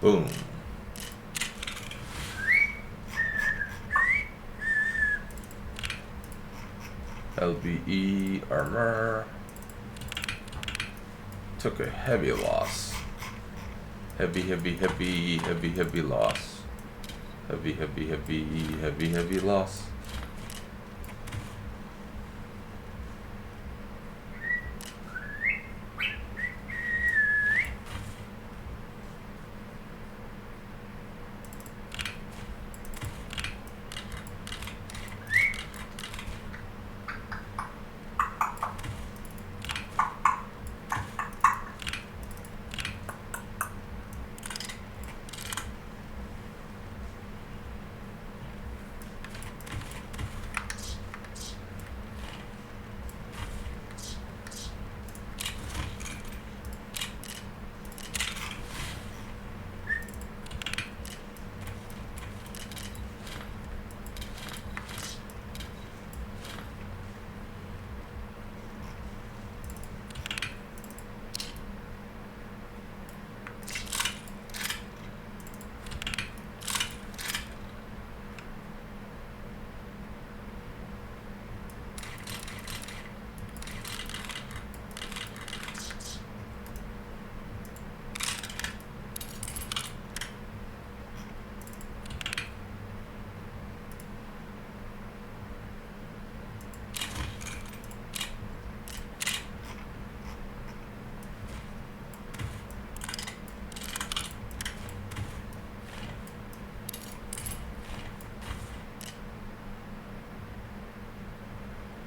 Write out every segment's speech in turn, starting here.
Boom. LBE armor. Took a heavy loss. Heavy loss. Heavy loss.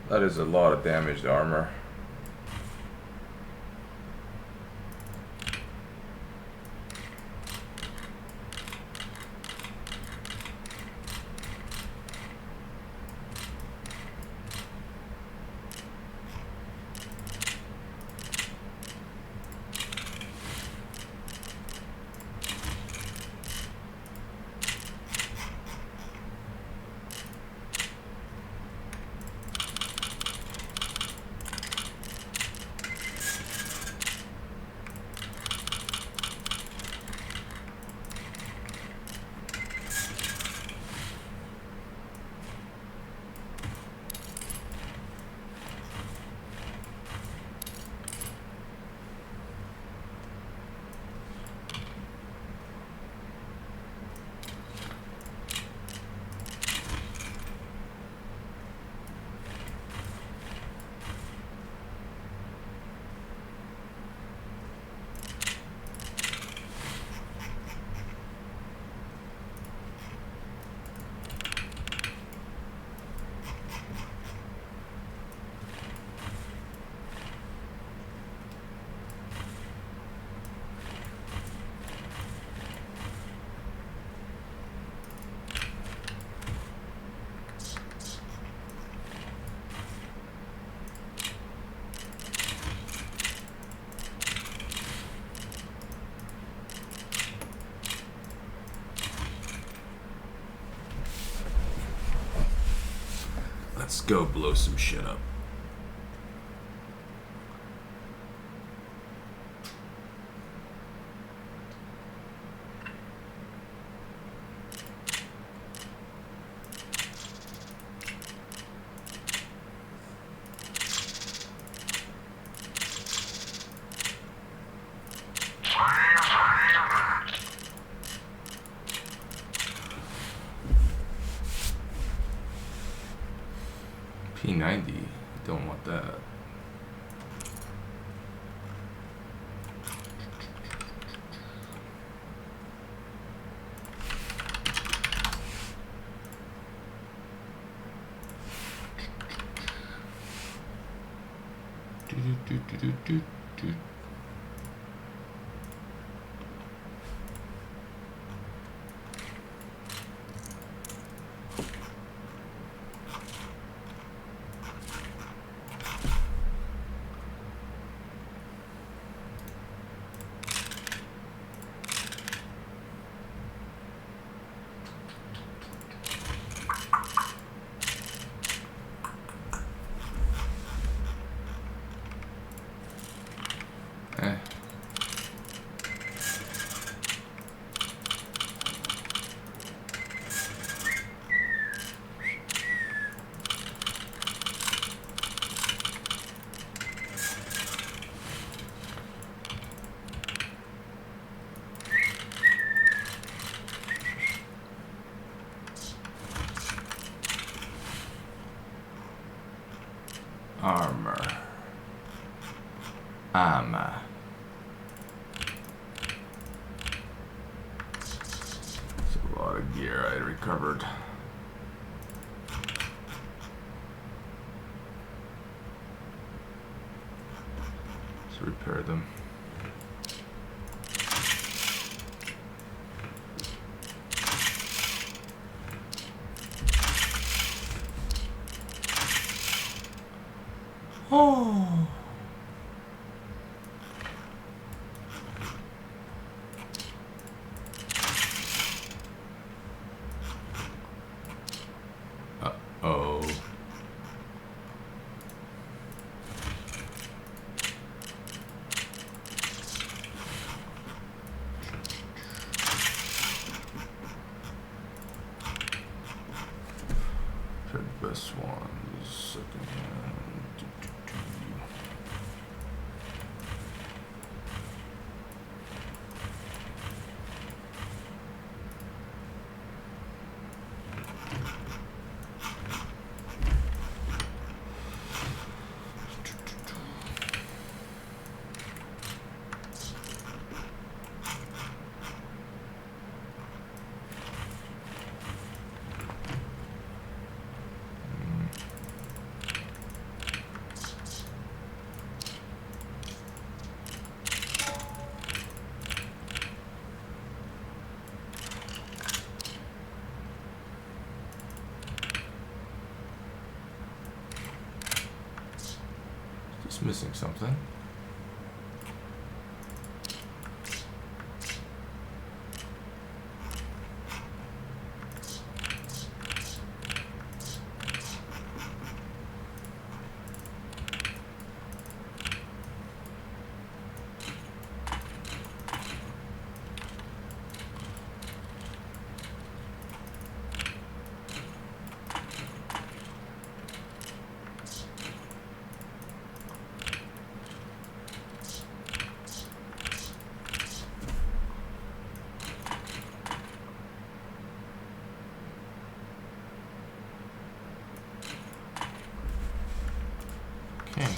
That is a lot of damaged armor. Let's go blow some shit up. P90, don't want that. Do. It's a lot of gear I recovered. Let's repair them. Oh. Uh-oh. Try the best ones. Second hand. Just missing something. Okay.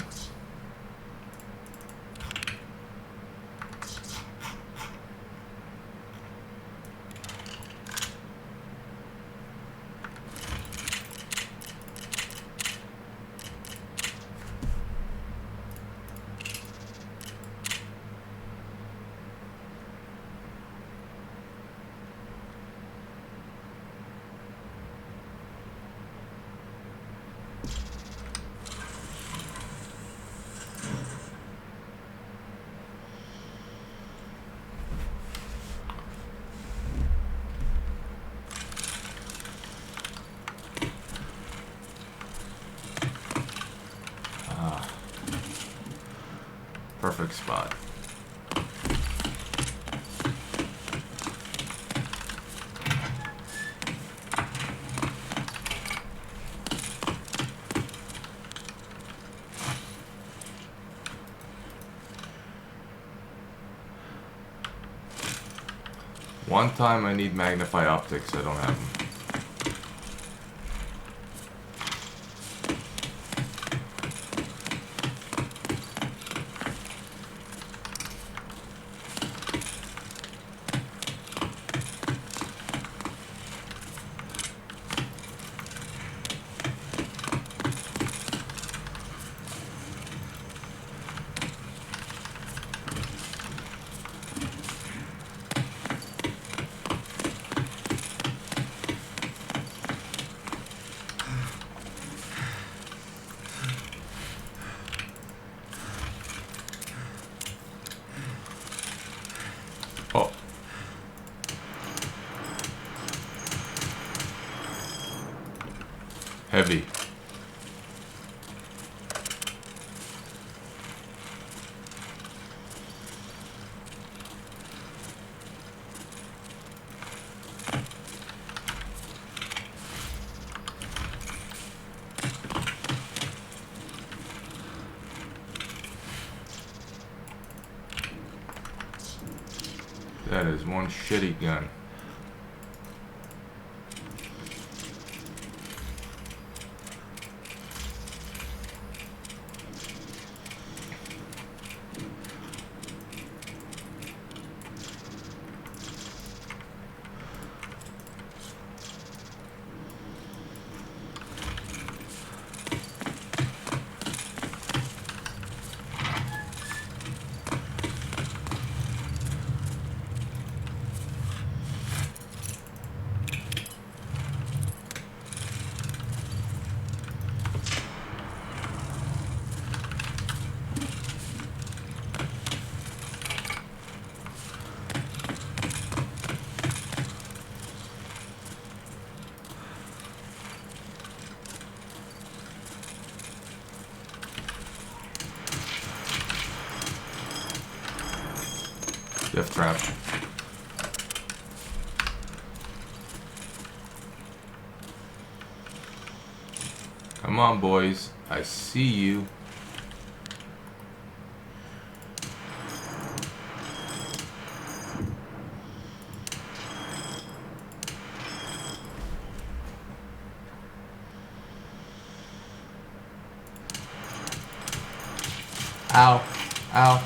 Perfect spot. One time I need magnify optics, I don't have them. Oh. Heavy. That is one shitty gun. Death trap. Come on, boys. I see you. Ow. Ow.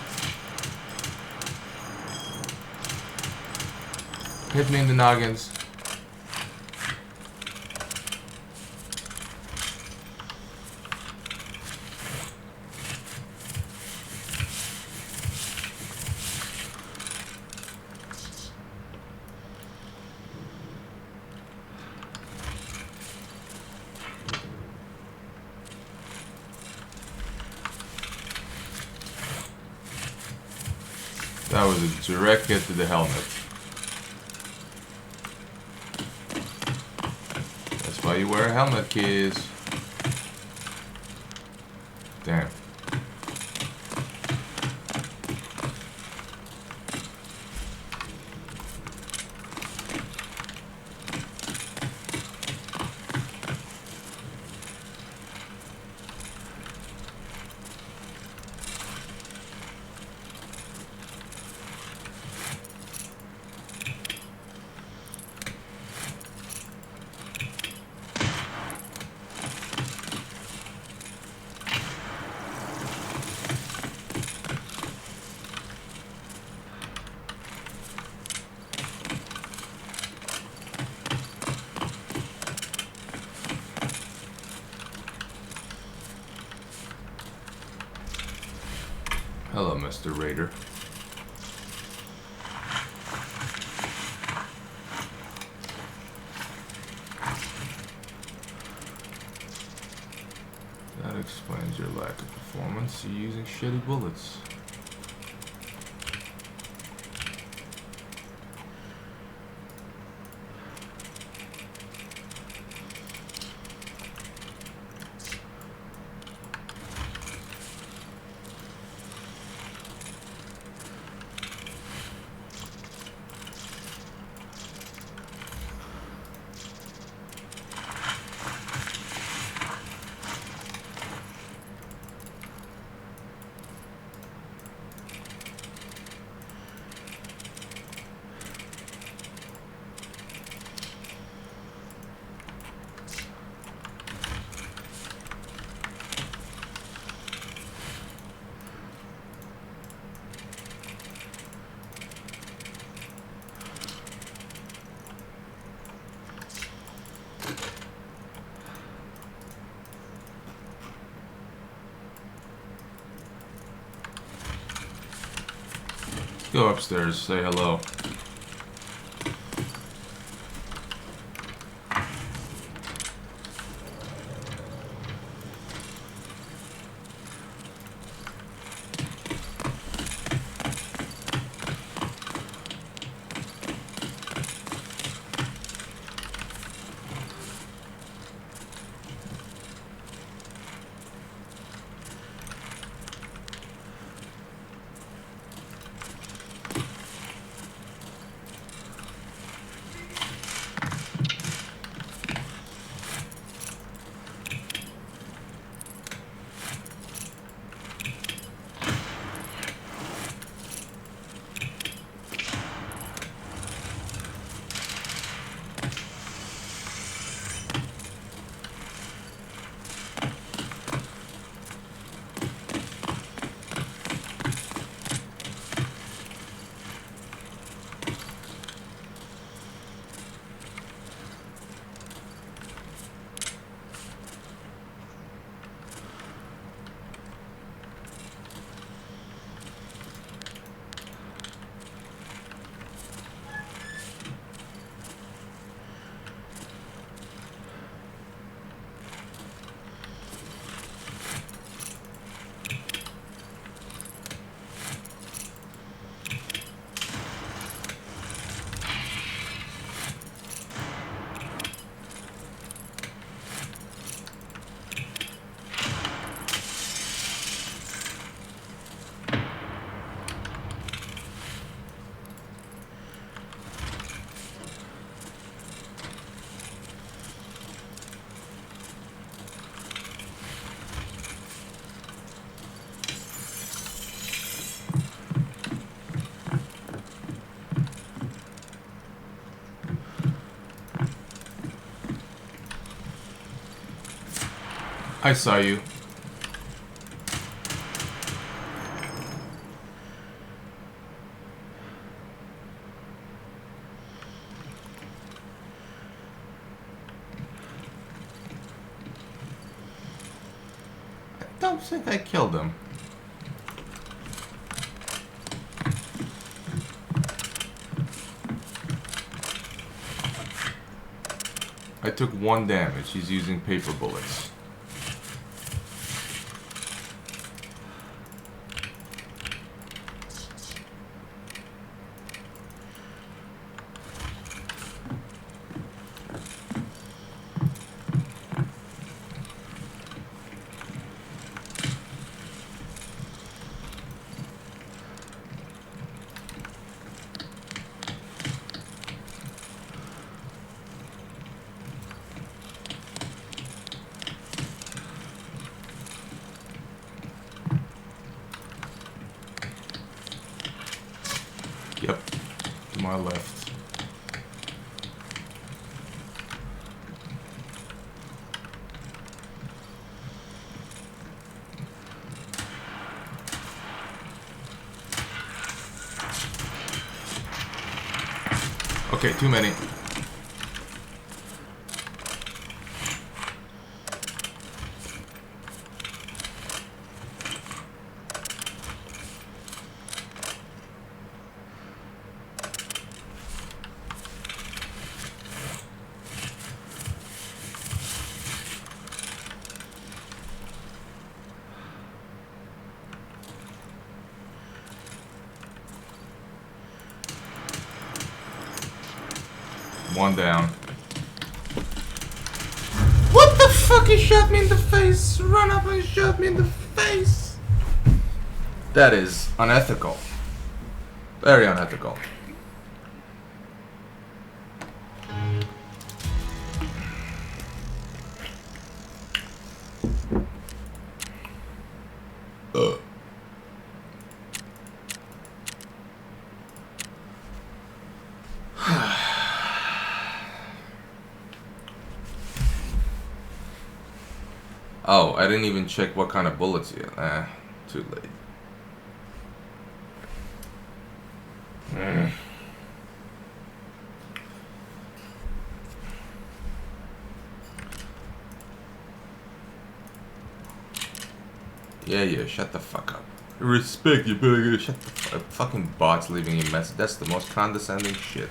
Hit me in the noggins. That was a direct hit to the helmet. That's why you wear a helmet, kids. Damn. Hello, Mr. Raider. That explains your lack of performance. You're using shitty bullets. Go upstairs, say hello. I saw you. I don't think I killed him. I took 1 damage. He's using paper bullets. Yep, to my left. Okay, too many. One down. What the fuck? He shot me in the face. Run up and shot me in the face. That is unethical. Very unethical. Oh, I didn't even check what kind of bullets he had. Too late. Yeah, shut the fuck up. Respect, you better get shut the fuck up. Fucking bots leaving you message. That's the most condescending shit.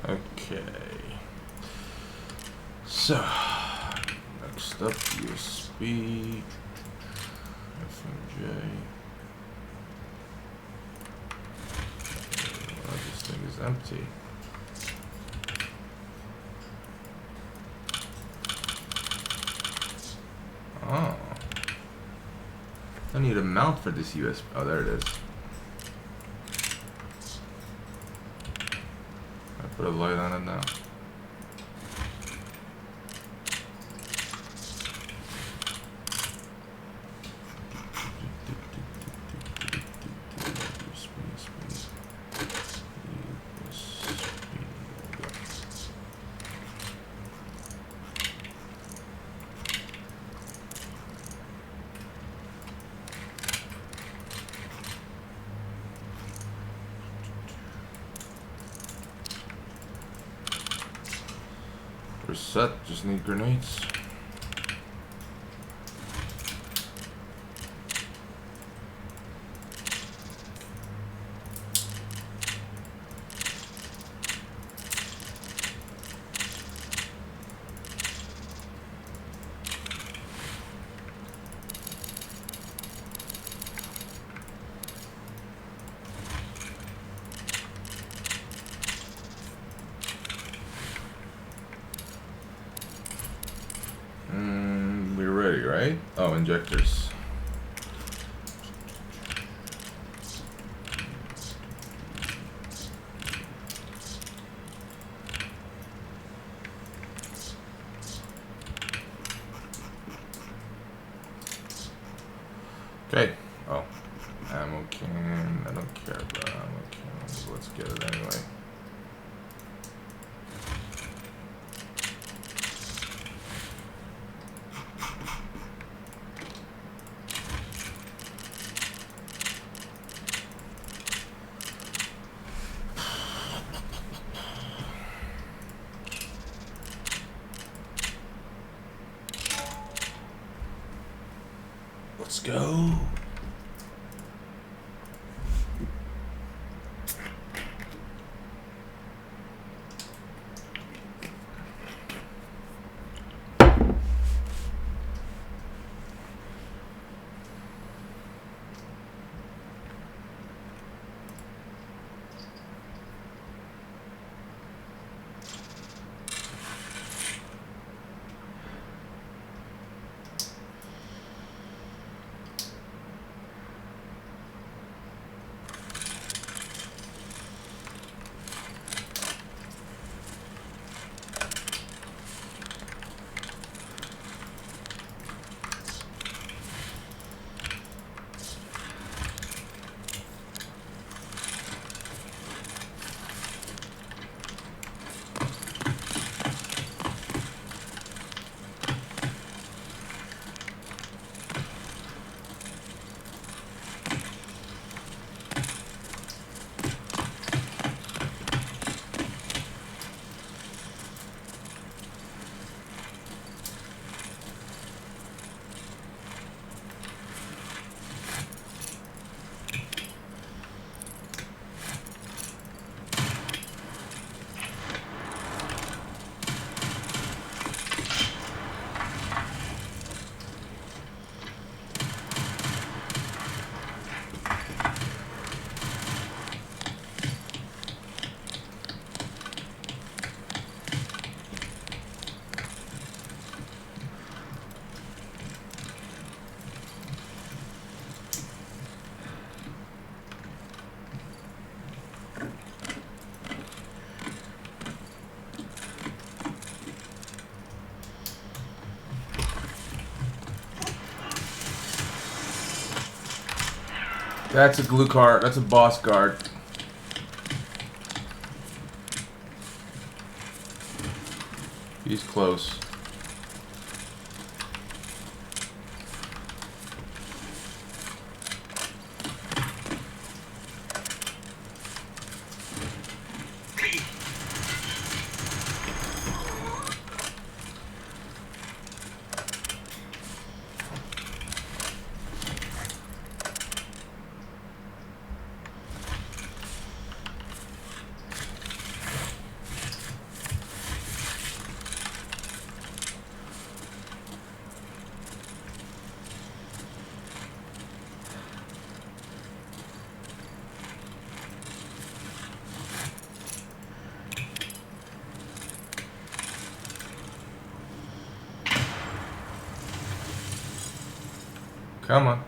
Okay. So, next up, USB, FMJ. This thing is empty. Oh. I need a mount for this USB. Oh, there it is. Put a light on it now. We're set. Just need grenades. We're ready, right? Oh, injectors. Okay. Oh, ammo can. I don't care about ammo cans. Let's get it anyway. Let's go. That's a glue card. That's a boss guard. He's close. Come on.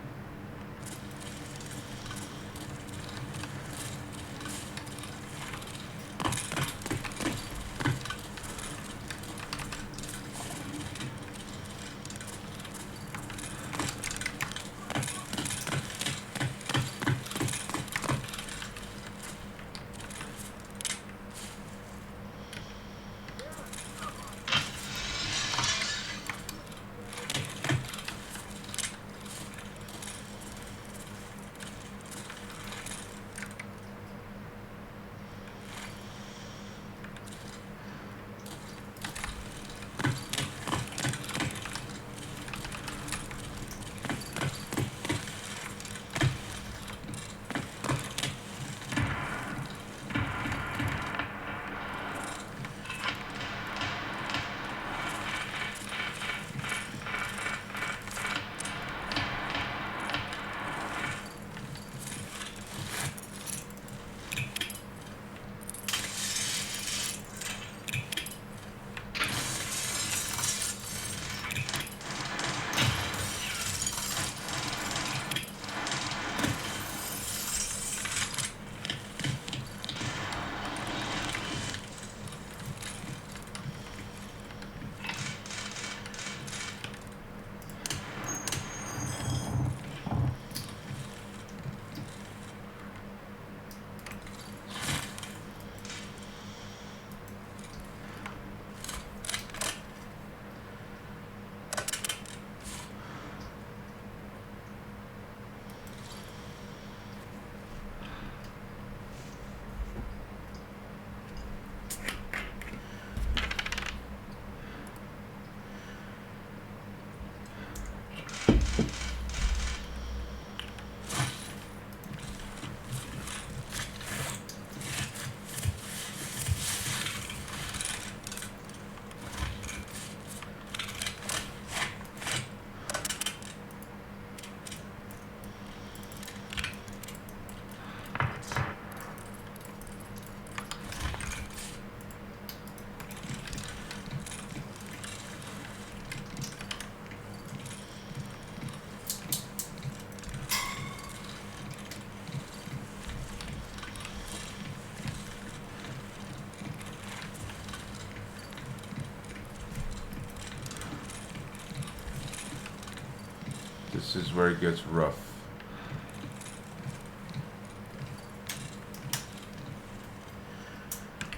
This is where it gets rough.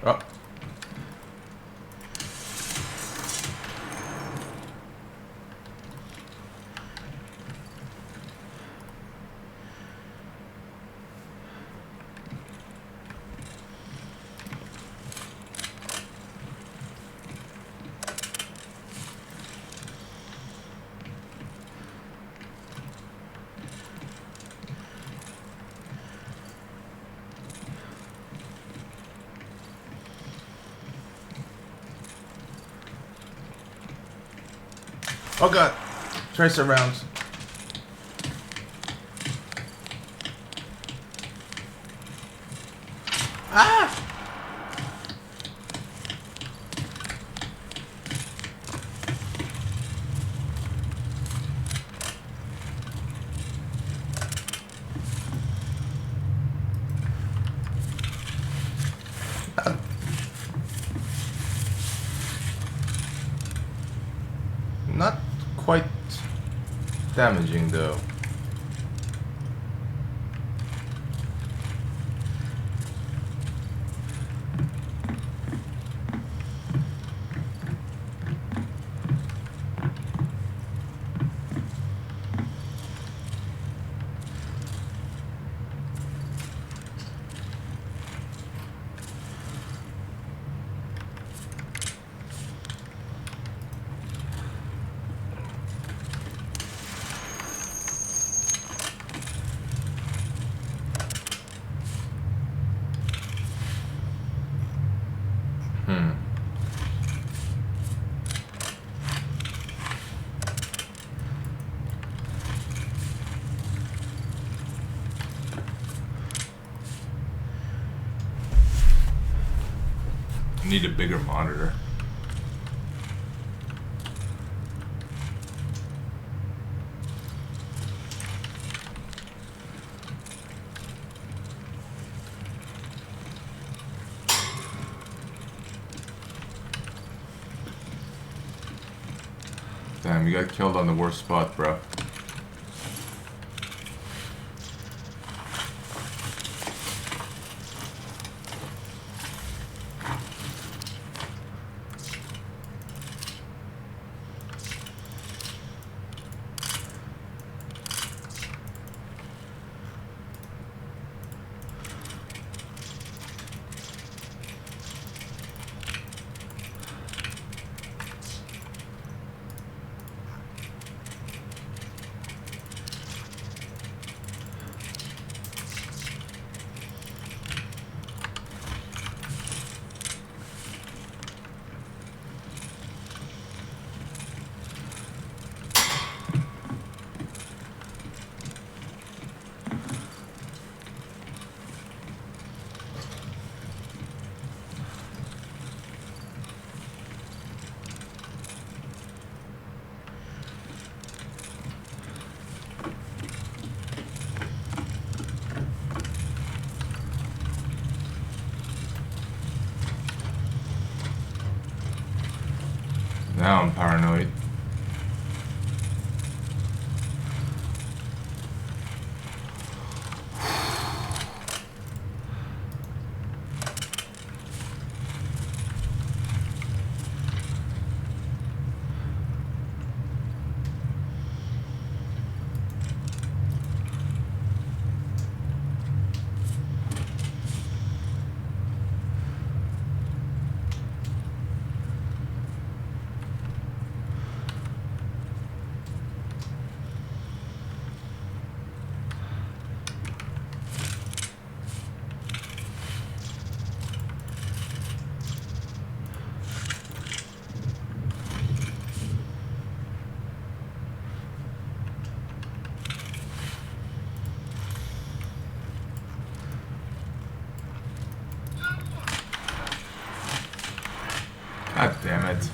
Oh. Oh god, tracer rounds. Ah! Not quite damaging though. Need a bigger monitor. Damn, you got killed on the worst spot, bro. Now I'm paranoid. God damn it.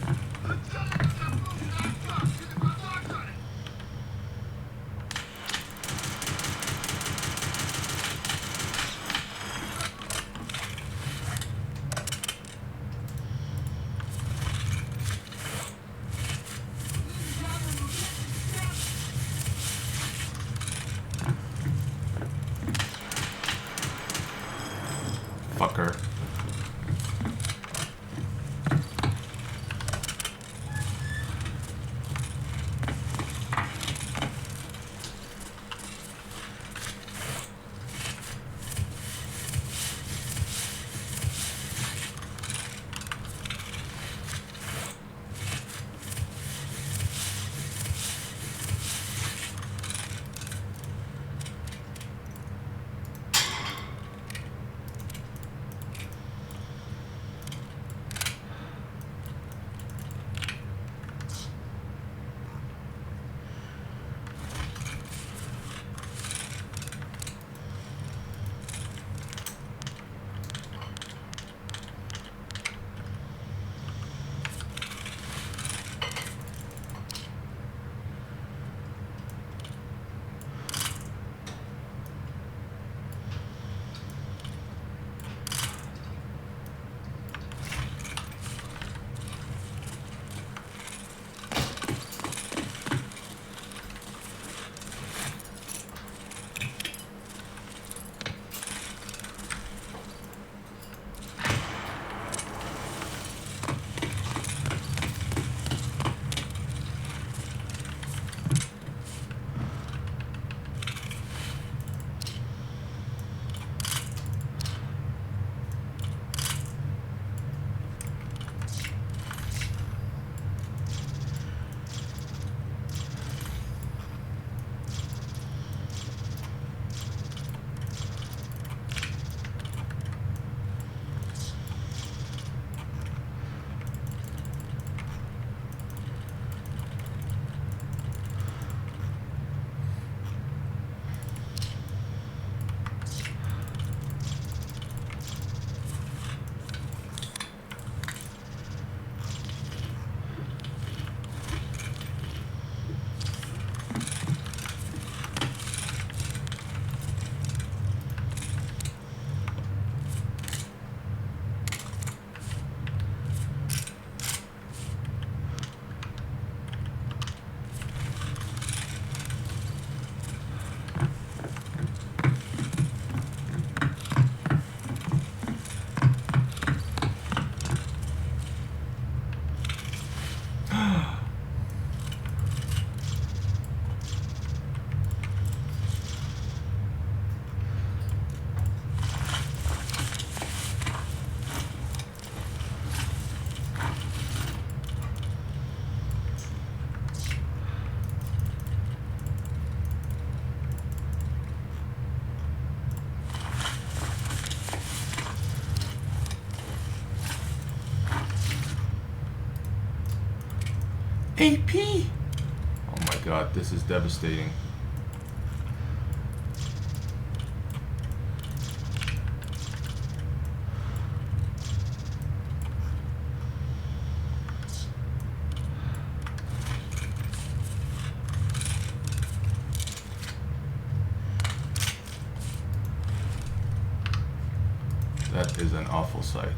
AP! Oh my god, this is devastating. That is an awful sight.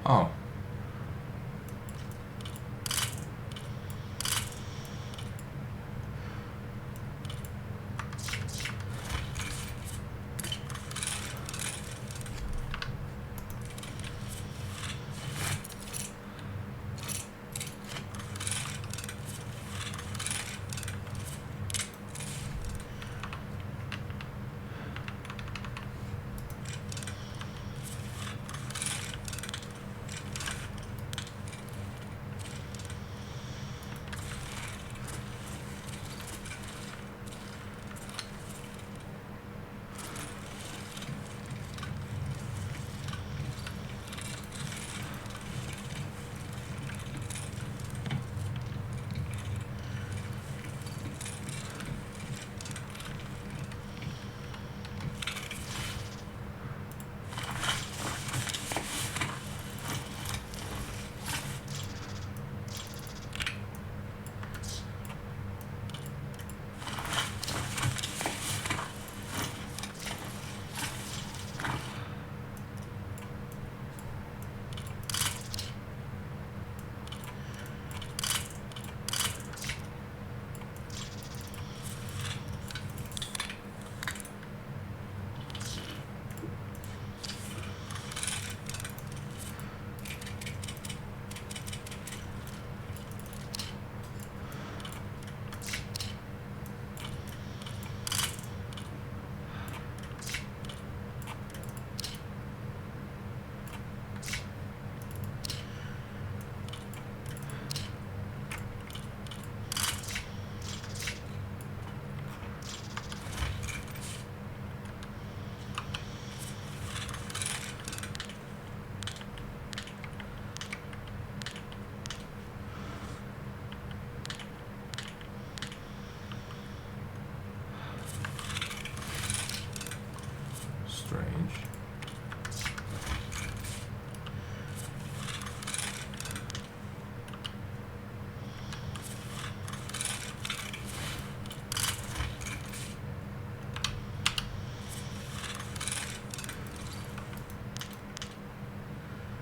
Oh.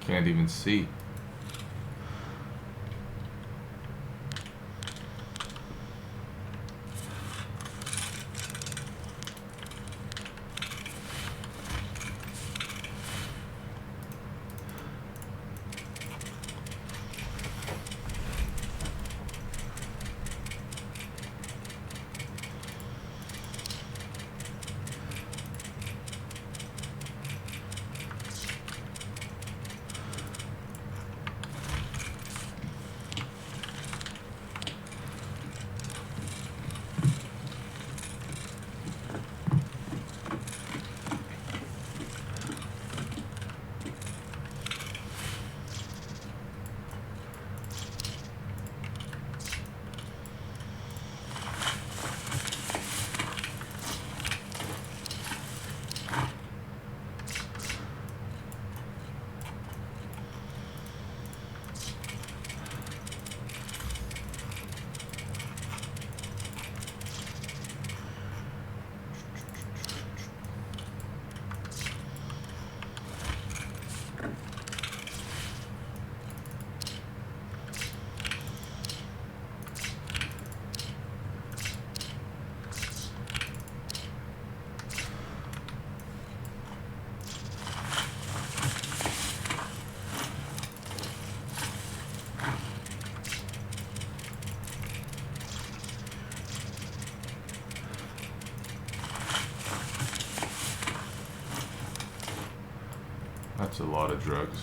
Can't even see. That's a lot of drugs.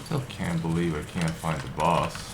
Still can't believe I can't find the boss.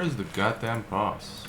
is the goddamn boss?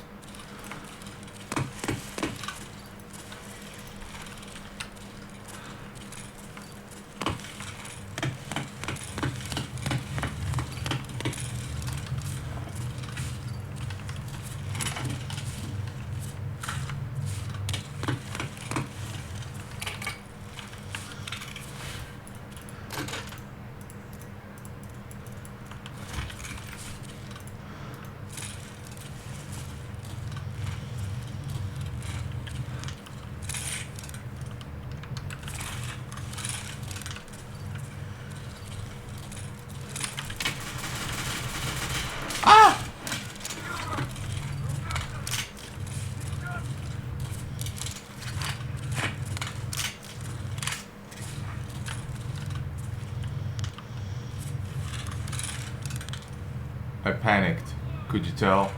I panicked. Could you tell?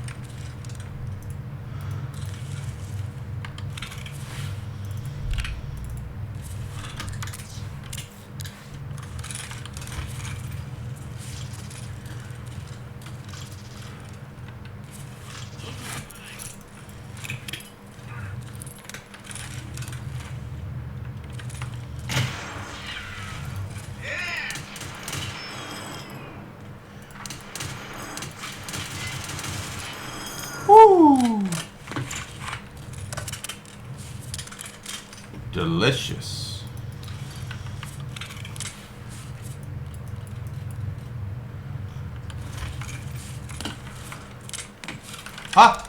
Woo! Delicious. Ah!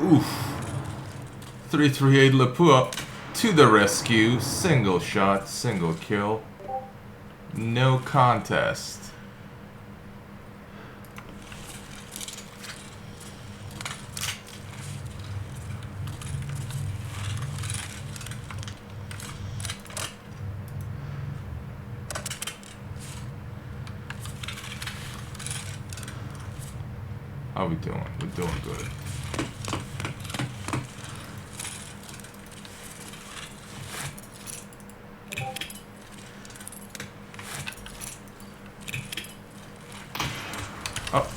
Oof. 338 Lapua to the rescue. Single shot, single kill. No contest. How we doing? We're doing good. Oh.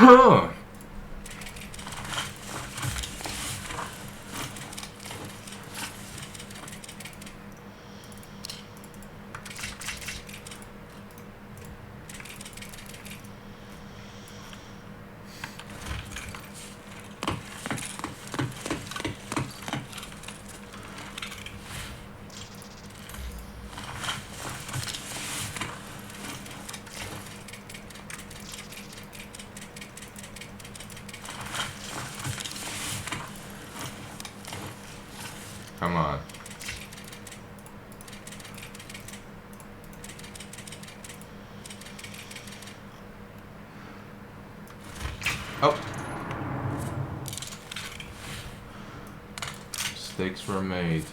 Huh. Come on. Oh. Mistakes were made.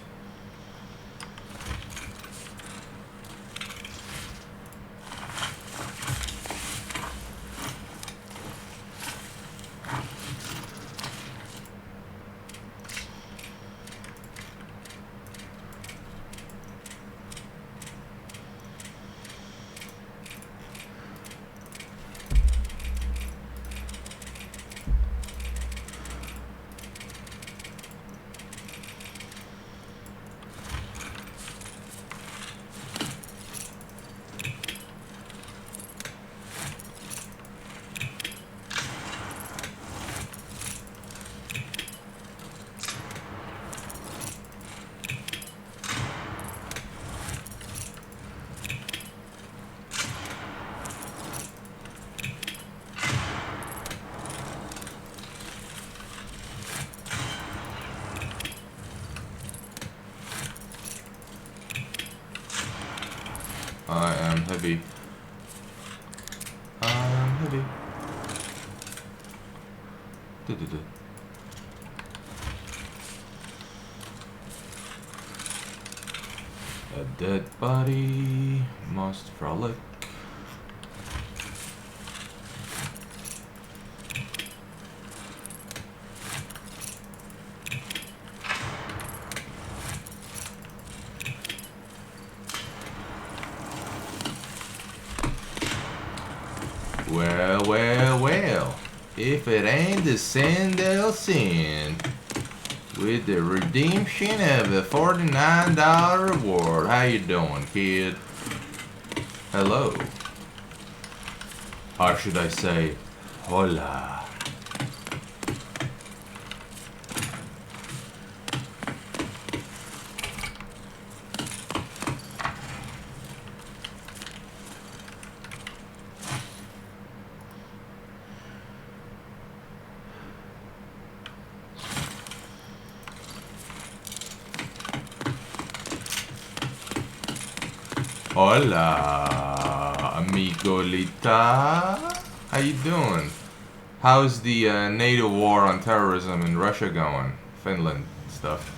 heavy. I'm heavy. Du-du-du. A dead body must frolic. Well, well, well. If it ain't the sin, they'll sin. With the redemption of a $49 reward. How you doing, kid? Hello. Or should I say, hola. Hola, amigolita. How you doing? How's the NATO war on terrorism in Russia going? Finland stuff.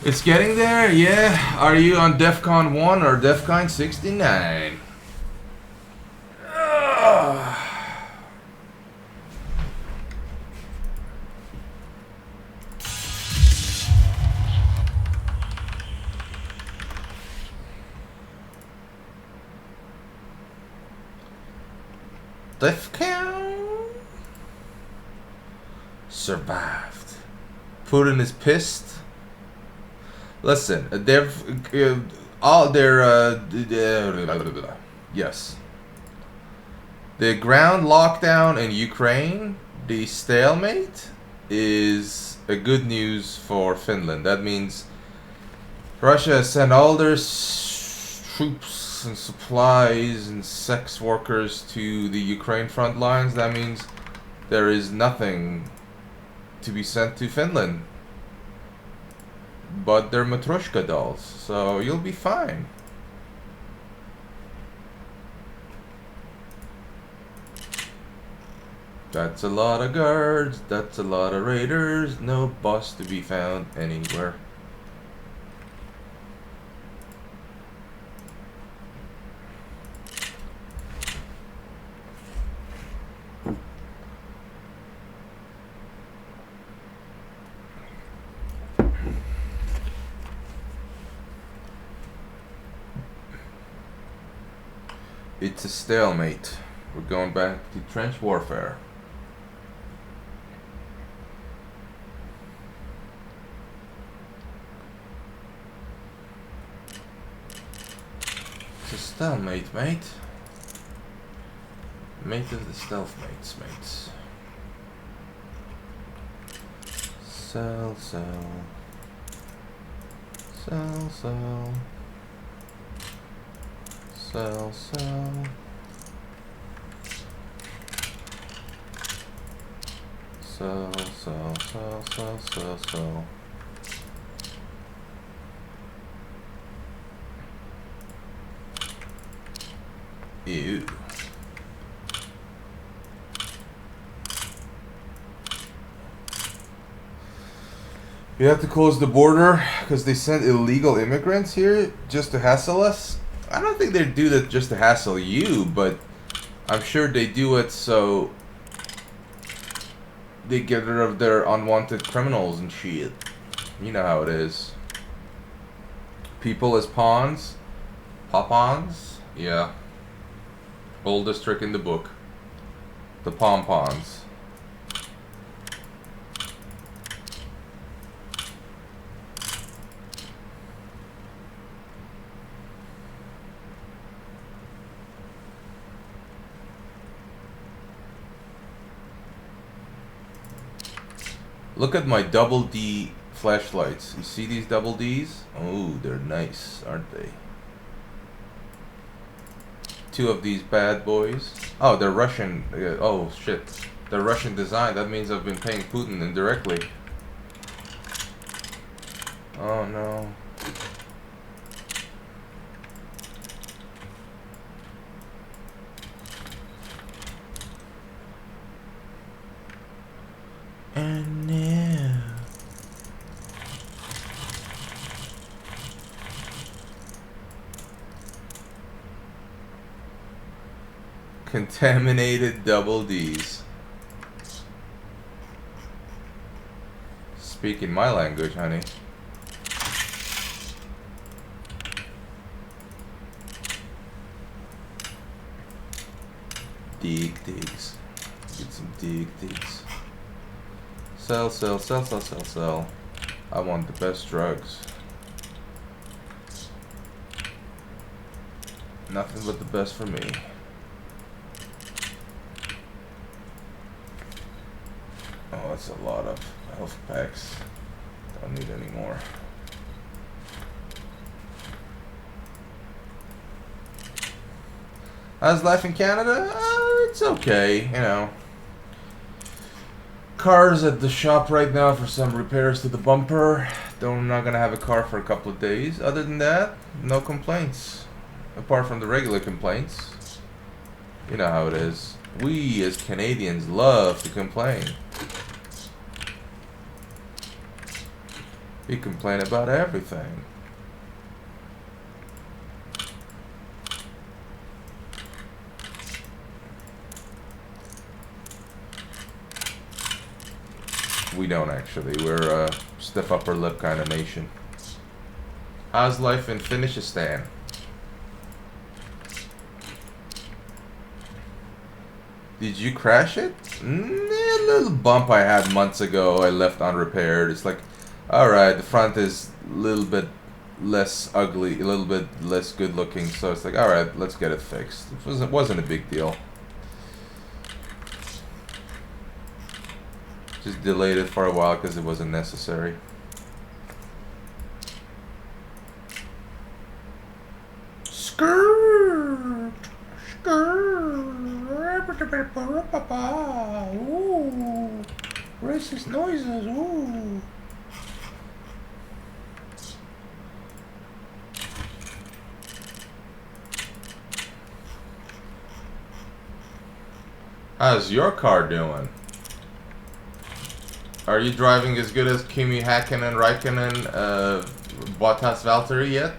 It's getting there, yeah. Are you on DEFCON 1 or DEFCON 69? DEFCON survived. Putin is pissed. Listen, they've all their yes. The ground lockdown in Ukraine, the stalemate, is a good news for Finland. That means Russia has sent all their troops and supplies and sex workers to the Ukraine front lines. That means there is nothing to be sent to Finland. But they're Matryoshka dolls, so you'll be fine. That's a lot of guards, that's a lot of raiders, no boss to be found anywhere. It's a stalemate. We're going back to trench warfare. It's a stalemate, mate. Mate of the stealth mates, mates. Sell, sell. Sell, sell. Sell, sell. Sell, sell, sell, sell, sell, sell. Ew. We have to close the border because they sent illegal immigrants here just to hassle us. I don't think they do that just to hassle you, but I'm sure they do it so they get rid of their unwanted criminals and shit. You know how it is. People as pawns? Pop-ons? Yeah. Oldest trick in the book. The pom-poms. Look at my double D flashlights. You see these double Ds? Oh, they're nice, aren't they? 2 of these bad boys. Oh, they're Russian. Oh, shit. They're Russian design. That means I've been paying Putin indirectly. Oh, no. And now... Contaminated double Ds. Speaking my language, honey. Digs. Get some digs. Sell. I want the best drugs. Nothing but the best for me. Oh, that's a lot of health packs. Don't need any more. How's life in Canada? It's okay, you know. Car's at the shop right now for some repairs to the bumper. I'm not gonna have a car for a couple of days. Other than that, no complaints. Apart from the regular complaints. You know how it is. We as Canadians love to complain. We complain about everything. We don't actually. We're a stiff upper lip kind of nation. How's life in Finishistan? Did you crash it? A little bump I had months ago I left unrepaired. It's like, alright, the front is a little bit less ugly, a little bit less good looking, so it's like, alright, let's get it fixed. It wasn't a big deal. Just delayed it for a while because it wasn't necessary. Skirt! Ooh, racist noises, ooh. How's your car doing? Are you driving as good as Kimi Häkkinen, Raikkonen, Bottas, Valtteri yet?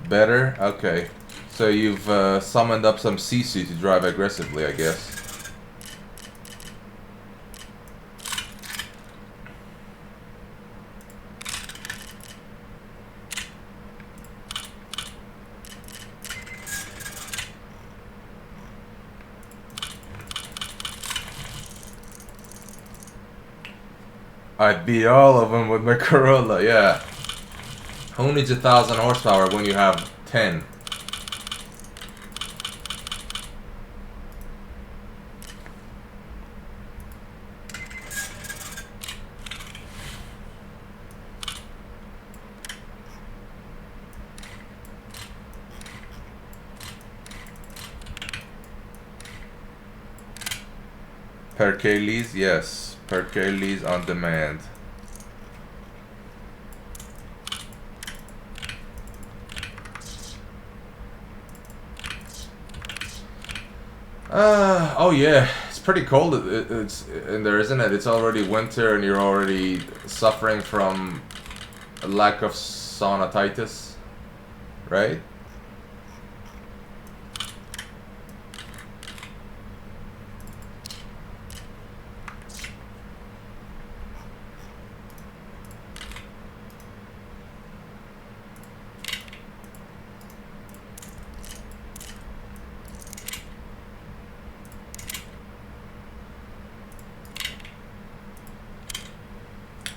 Better? Okay. So you've summoned up some sisu to drive aggressively, I guess. I beat all of them with my Corolla, yeah. Who needs 1,000 horsepower when you have 10? Perkeleys, yes. Perkeleys on demand. Oh yeah, it's pretty cold. It's in there, isn't it? It's already winter, and you're already suffering from a lack of saunatitis, right?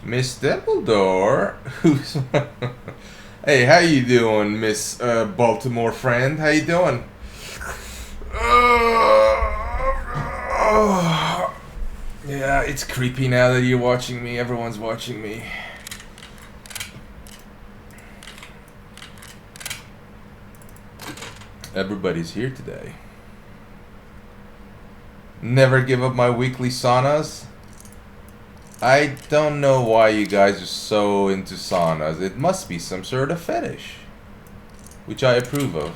Miss Dumbledore? Who's... Hey, how you doing, Miss Baltimore friend? How you doing? Yeah, it's creepy now that you're watching me. Everyone's watching me. Everybody's here today. Never give up my weekly saunas. I don't know why you guys are so into saunas. It must be some sort of fetish, which I approve of.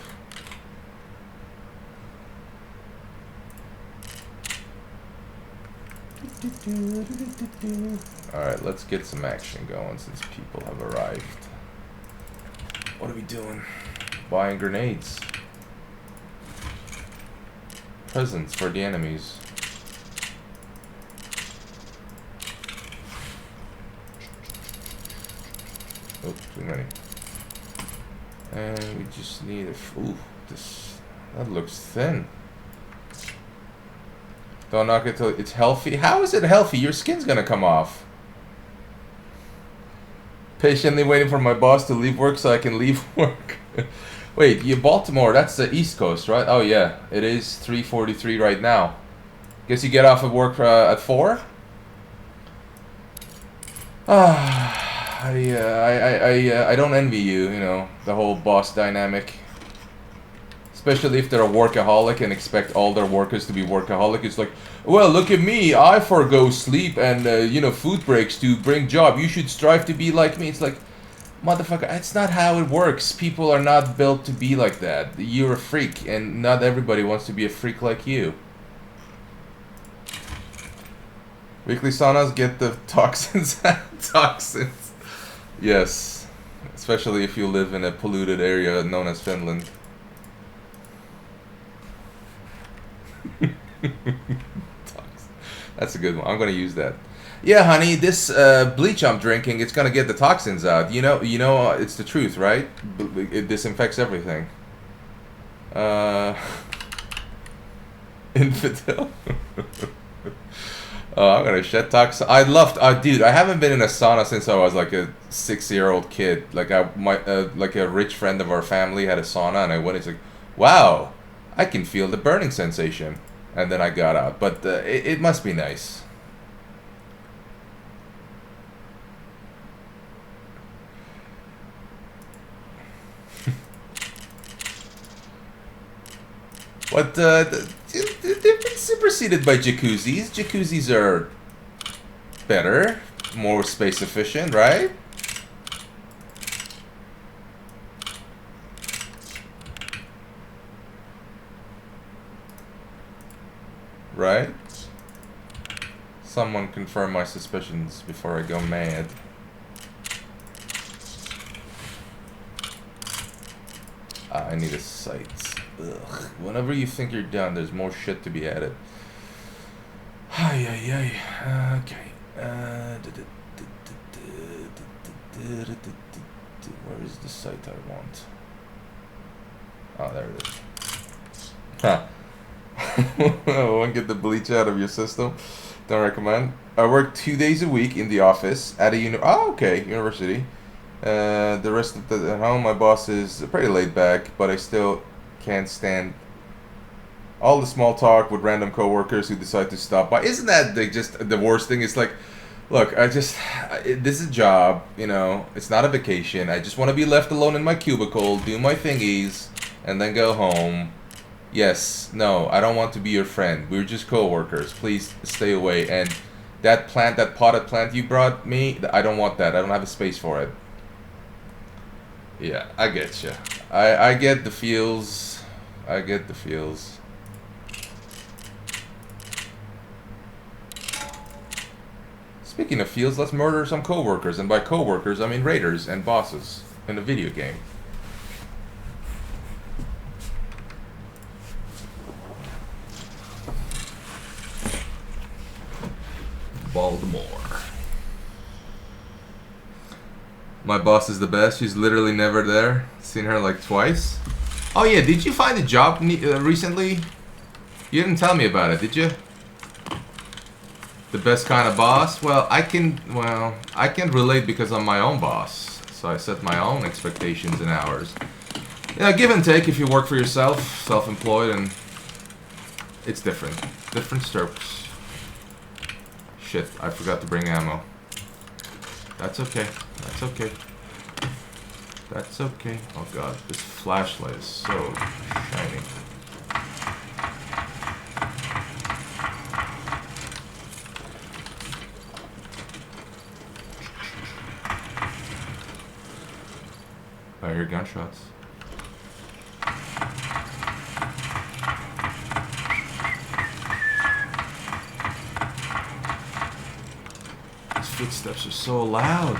Alright, let's get some action going since people have arrived. What are we doing? Buying grenades. Presents for the enemies. Oh, too many. And we just need a... Ooh, this... That looks thin. Don't knock it till it's healthy. How is it healthy? Your skin's gonna come off. Patiently waiting for my boss to leave work so I can leave work. Wait, you Baltimore, that's the East Coast, right? Oh yeah, it is 3:43 right now. Guess you get off of work at 4? I don't envy you, you know, the whole boss dynamic. Especially if they're a workaholic and expect all their workers to be workaholic. It's like, well, look at me. I forgo sleep and, you know, food breaks to bring job. You should strive to be like me. It's like, motherfucker, that's not how it works. People are not built to be like that. You're a freak, and not everybody wants to be a freak like you. Weekly saunas get the toxins out. Toxins. Yes. Especially if you live in a polluted area known as Finland. That's a good one. I'm gonna use that. Yeah, honey, this bleach I'm drinking, it's gonna get the toxins out. You know, it's the truth, right? It disinfects everything. Infidel. Oh, I'm gonna shed toxin. I loved, dude. I haven't been in a sauna since I was like a 6-year-old kid. Like like a rich friend of our family had a sauna, and I went. It's like, wow, I can feel the burning sensation. And then I got out, but it must be nice. But they've been superseded by jacuzzis. Jacuzzis are better, more space efficient, right? Right? Someone confirm my suspicions before I go mad. I need a site. Ugh. Whenever you think you're done, there's more shit to be added. Ay, ay, ay. Okay. Where is the site I want? Oh, there it is. Huh. Won't get the bleach out of your system. Don't recommend. I work 2 days a week in the office at a university. The rest of the at home, my boss is pretty laid back, but I still can't stand all the small talk with random coworkers who decide to stop by. Isn't that just the worst thing? It's like, look, this is a job, you know. It's not a vacation. I just want to be left alone in my cubicle, do my thingies, and then go home. Yes, no, I don't want to be your friend. We're just co-workers. Please stay away. And that plant, that potted plant you brought me, I don't want that. I don't have a space for it. Yeah, I get you. I get the feels. I get the feels. Speaking of feels, let's murder some co-workers. And by co-workers, I mean raiders and bosses in a video game. Baltimore. My boss is the best. She's literally never there. Seen her like twice. Oh yeah, did you find a job recently? You didn't tell me about it, did you? The best kind of boss? Well, I can relate because I'm my own boss. So I set my own expectations and hours. Yeah, give and take if you work for yourself, self-employed, and it's different. Different strokes. Shit, I forgot to bring ammo. That's okay. That's okay. That's okay. Oh god, this flashlight is so shiny. I hear gunshots. These footsteps are so loud.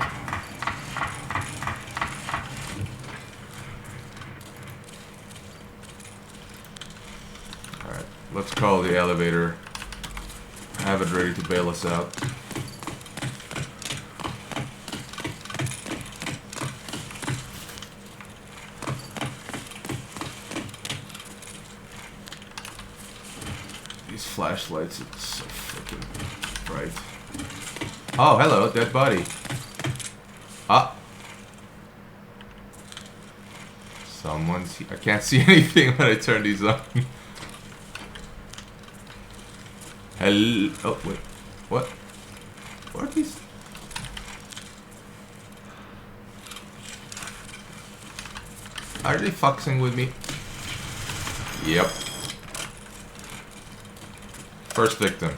Alright, let's call the elevator. Have it ready to bail us out. These flashlights, it's so freaking bright. Oh, hello, dead body. Ah. Someone's here. I can't see anything when I turn these on. Hello. Oh, wait. What? What are these? Are they fucking with me? Yep. First victim.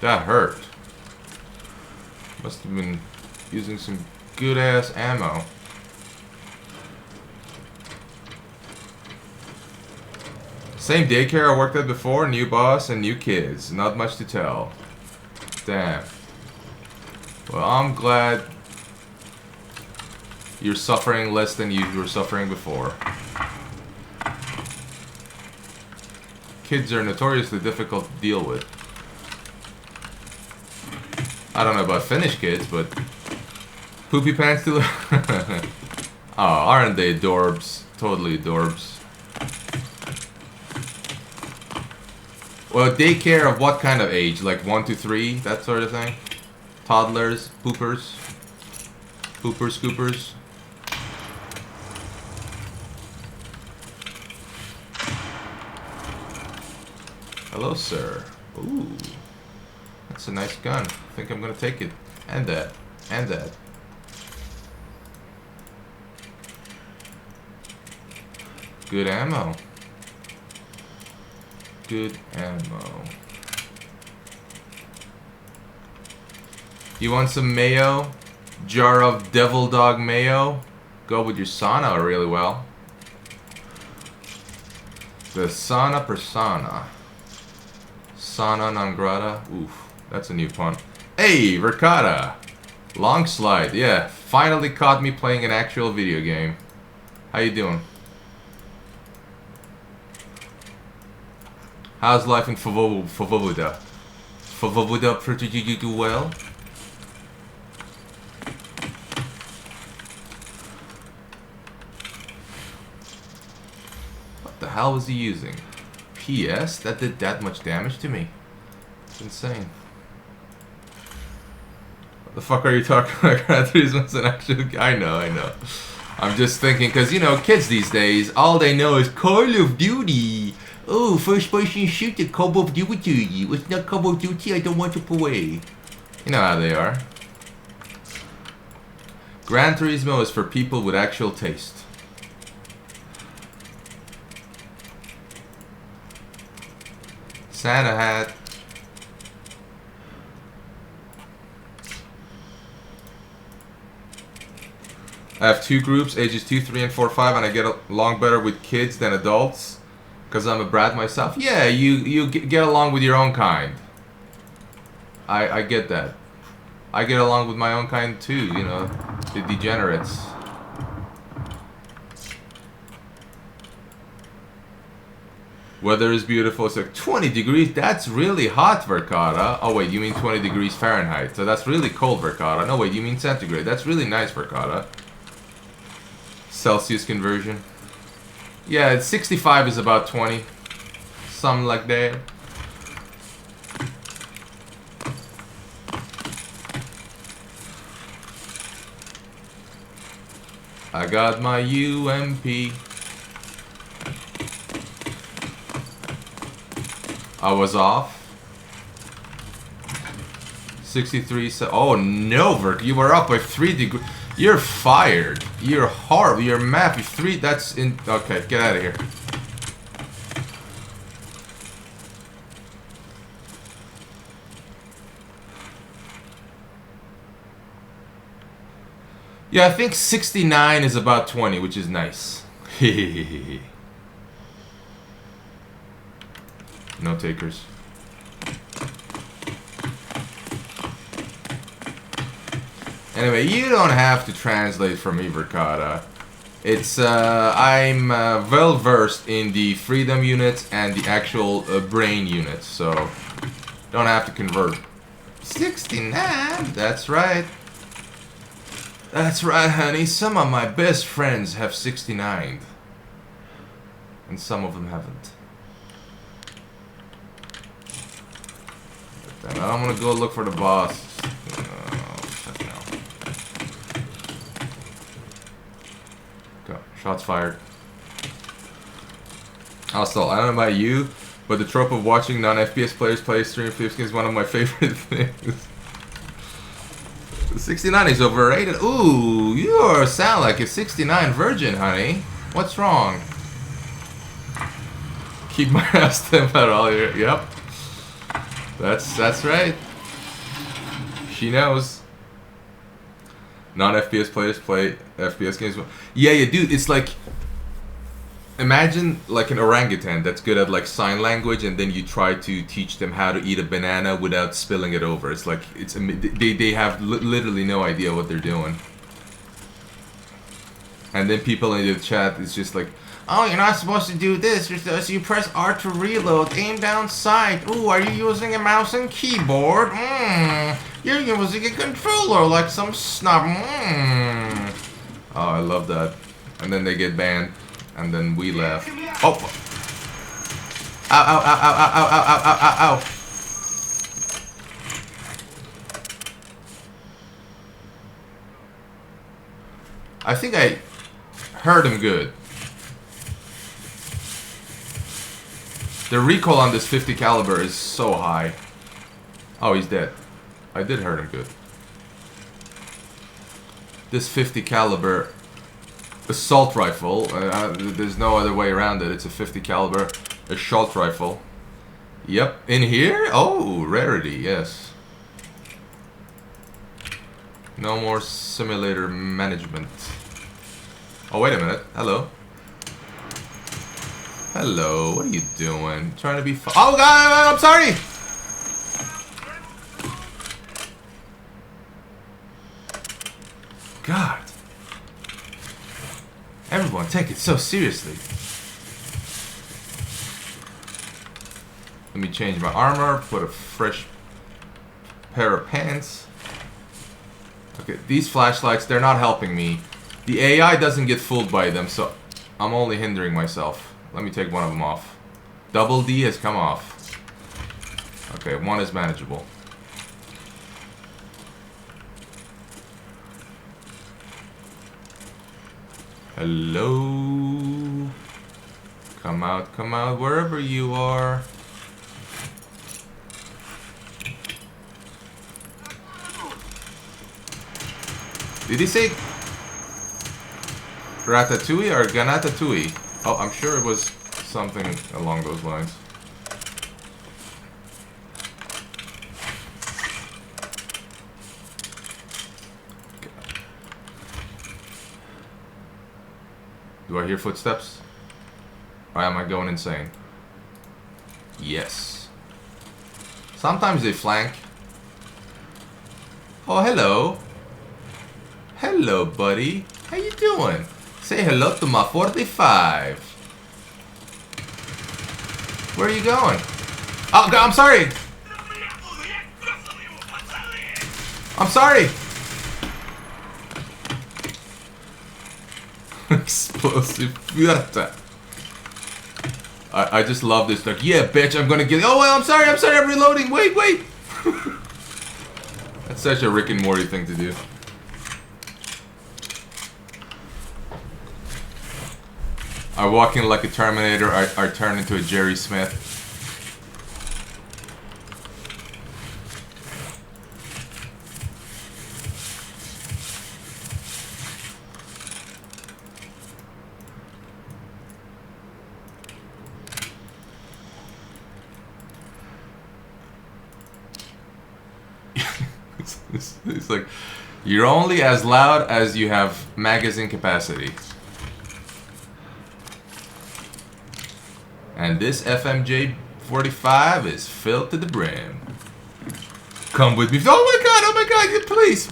That hurt. Must have been using some good ass ammo. Same daycare I worked at before, new boss and new kids. Not much to tell. Damn. Well, I'm glad you're suffering less than you were suffering before. Kids are notoriously difficult to deal with. I don't know about Finnish kids, but poopy pants too. Oh, aren't they adorbs? Totally adorbs. Well, daycare of what kind of age? Like 1 to 3, that sort of thing? Toddlers, poopers, poopers, scoopers. Hello, sir. Ooh, that's a nice gun. I think I'm gonna take it. And that. And that. Good ammo. Good ammo. You want some mayo? Jar of devil dog mayo? Go with your sauna really well. The sauna persona. Sauna non grata. Oof, that's a new pun. Hey, Ricotta! Long slide, yeah. Finally caught me playing an actual video game. How you doing? How's life in Favovuda? Favovuda pretty well? What the hell was he using? PS? That did that much damage to me. It's insane. What the fuck are you talking about? Gran Turismo's an actual... I know. I'm just thinking, because, you know, kids these days, all they know is Call of Duty. Oh, first person shooter, Call of Duty. It's not Call of Duty, I don't want to play. You know how they are. Gran Turismo is for people with actual taste. Santa hat. I have 2 groups, ages 2, 3, and 4, 5, and I get along better with kids than adults. Because I'm a brat myself. Yeah, you get along with your own kind. I get that. I get along with my own kind too, you know. The degenerates. Weather is beautiful. It's like 20 degrees. That's really hot, Verkada. Oh, wait, you mean 20 degrees Fahrenheit. So that's really cold, Verkada. No, wait, you mean centigrade. That's really nice, Verkada. Celsius conversion. Yeah, 65 is about 20. Something like that. I got my UMP. I was off. 63. Oh no, Verk, you were up by 3 degrees. You're fired. You're horrible. You're map. You're 3. That's in. Okay, get out of here. Yeah, I think 69 is about 20, which is nice. No takers. Anyway, you don't have to translate for me, Verkada. It's, I'm well versed in the freedom units and the actual brain units, so don't have to convert. 69, that's right. That's right, honey. Some of my best friends have 69. And some of them haven't. But then I'm gonna go look for the boss. Go. Shots fired. Also, I don't know about you, but the trope of watching non-FPS players play stream flips is one of my favorite things. 69 is overrated. Ooh, you sound like a 69 virgin, honey. What's wrong? Keep my ass temp out all year. Yep. That's right. She knows. Non-FPS players play FPS games. Yeah, dude, it's like, imagine like an orangutan that's good at like sign language, and then you try to teach them how to eat a banana without spilling it over. It's like they have literally no idea what they're doing. And then people in the chat is just like, oh, you're not supposed to do this. You're supposed to press R to reload, aim down sight. Ooh, are you using a mouse and keyboard? You're using a controller like some snub. Oh, I love that. And then they get banned. And then we left. Oh! Ow, ow, ow, ow, ow, ow, ow, ow, ow, ow. I think I heard him good. The recoil on this 50 caliber is so high. Oh, he's dead. I did hurt him good. This 50 caliber assault rifle, there's no other way around it. It's a 50 caliber assault rifle. Yep, in here? Oh, rarity, yes. No more simulator management. Oh, wait a minute. Hello. Hello, what are you doing? Trying to be oh, God, I'm sorry! God. Everyone, take it so seriously. Let me change my armor, put a fresh pair of pants. Okay, these flashlights, they're not helping me. The AI doesn't get fooled by them, so I'm only hindering myself. Let me take one of them off. Double D has come off. Okay, one is manageable. Hello? Come out, wherever you are. Did he say Ratatouille or Ganatatouille? Oh, I'm sure it was something along those lines. Do I hear footsteps? Or am I going insane? Yes. Sometimes they flank. Oh, hello. Hello, buddy. How you doing? Say hello to my 45. Where are you going? Oh, God, I'm sorry. I'm sorry. Explosive. I just love this. Like, yeah, bitch, I'm gonna get. Oh, well, I'm sorry, I'm reloading. Wait. That's such a Rick and Morty thing to do. I walk in like a Terminator. I turn into a Jerry Smith. It's like, you're only as loud as you have magazine capacity. And this FMJ 45 is filled to the brim. Come with me. Oh my god, please.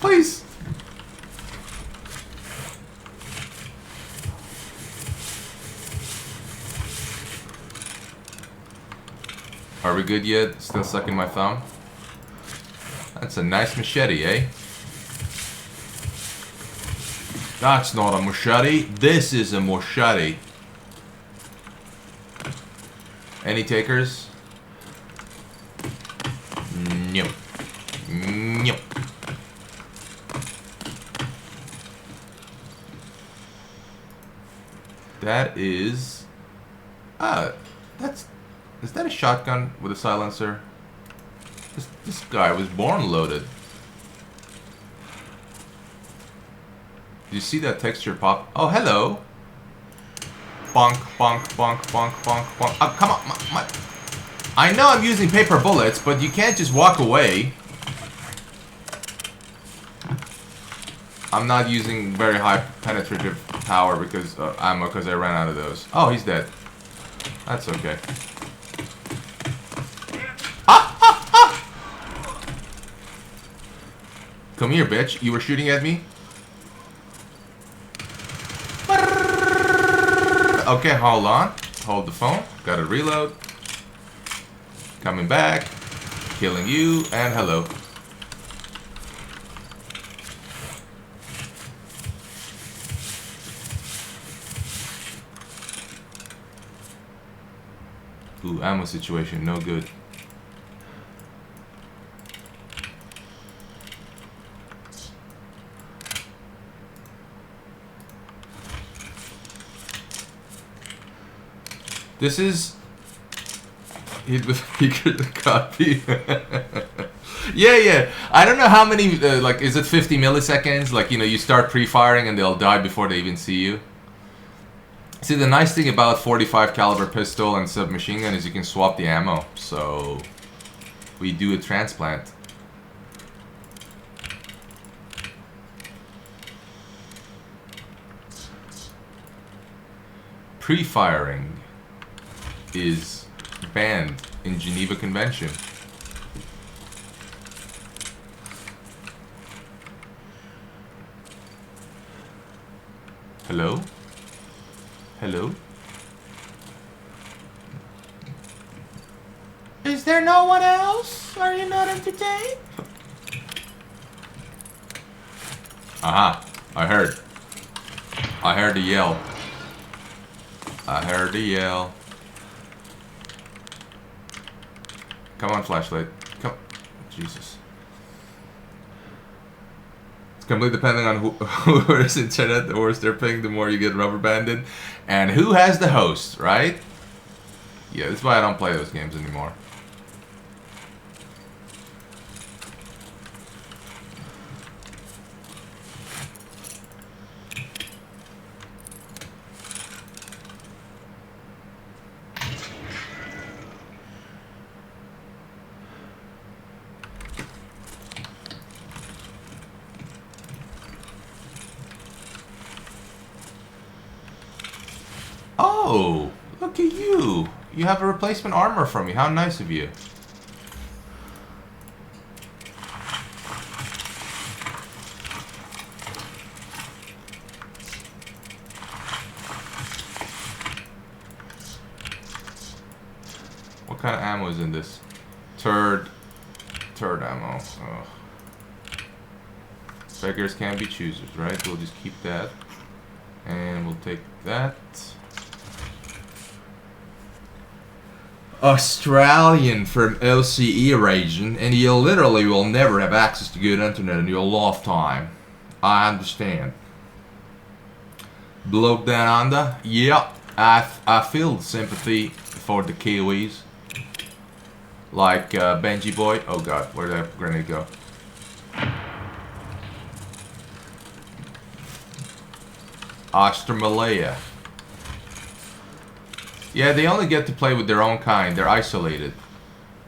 Are we good yet? Still sucking my thumb? That's a nice machete, eh? That's not a machete. This is a machete. Any takers? Nope. That is... Is that a shotgun with a silencer? This guy was born loaded. Did you see that texture pop? Oh, hello. Bonk. Oh, come on. I know I'm using paper bullets, but you can't just walk away. I'm not using very high penetrative power because ammo because I ran out of those. Oh, he's dead. That's okay. Come here, bitch. You were shooting at me? Okay, hold on. Hold the phone. Gotta reload. Coming back. Killing you. And hello. Ooh, ammo situation. No good. This is... Hit with eager to copy. Yeah. I don't know how many, like, is it 50 milliseconds? Like, you know, you start pre-firing and they'll die before they even see you. See, the nice thing about 45 caliber pistol and submachine gun is you can swap the ammo. So, we do a transplant. Pre-firing is banned in Geneva Convention. Hello? Hello? Is there no one else? Are you not entertained? Aha. I heard the yell. Come on, flashlight. Come. Jesus. It's completely depending on who's internet, the worse they're paying, the more you get rubber banded. And who has the host, right? Yeah, that's why I don't play those games anymore. Oh, look at you. You have a replacement armor for me. How nice of you. kind of ammo is in this? Turd ammo. Ugh. Beggars can't be choosers, right? We'll just keep that. And we'll take that. Australian from LCE region, and you literally will never have access to good internet in your lifetime. I understand. Bloke down under? Yep. I feel sympathy for the Kiwis. Like Benji Boy. Oh god, where'd that grenade go? Australia. Yeah, they only get to play with their own kind. They're isolated.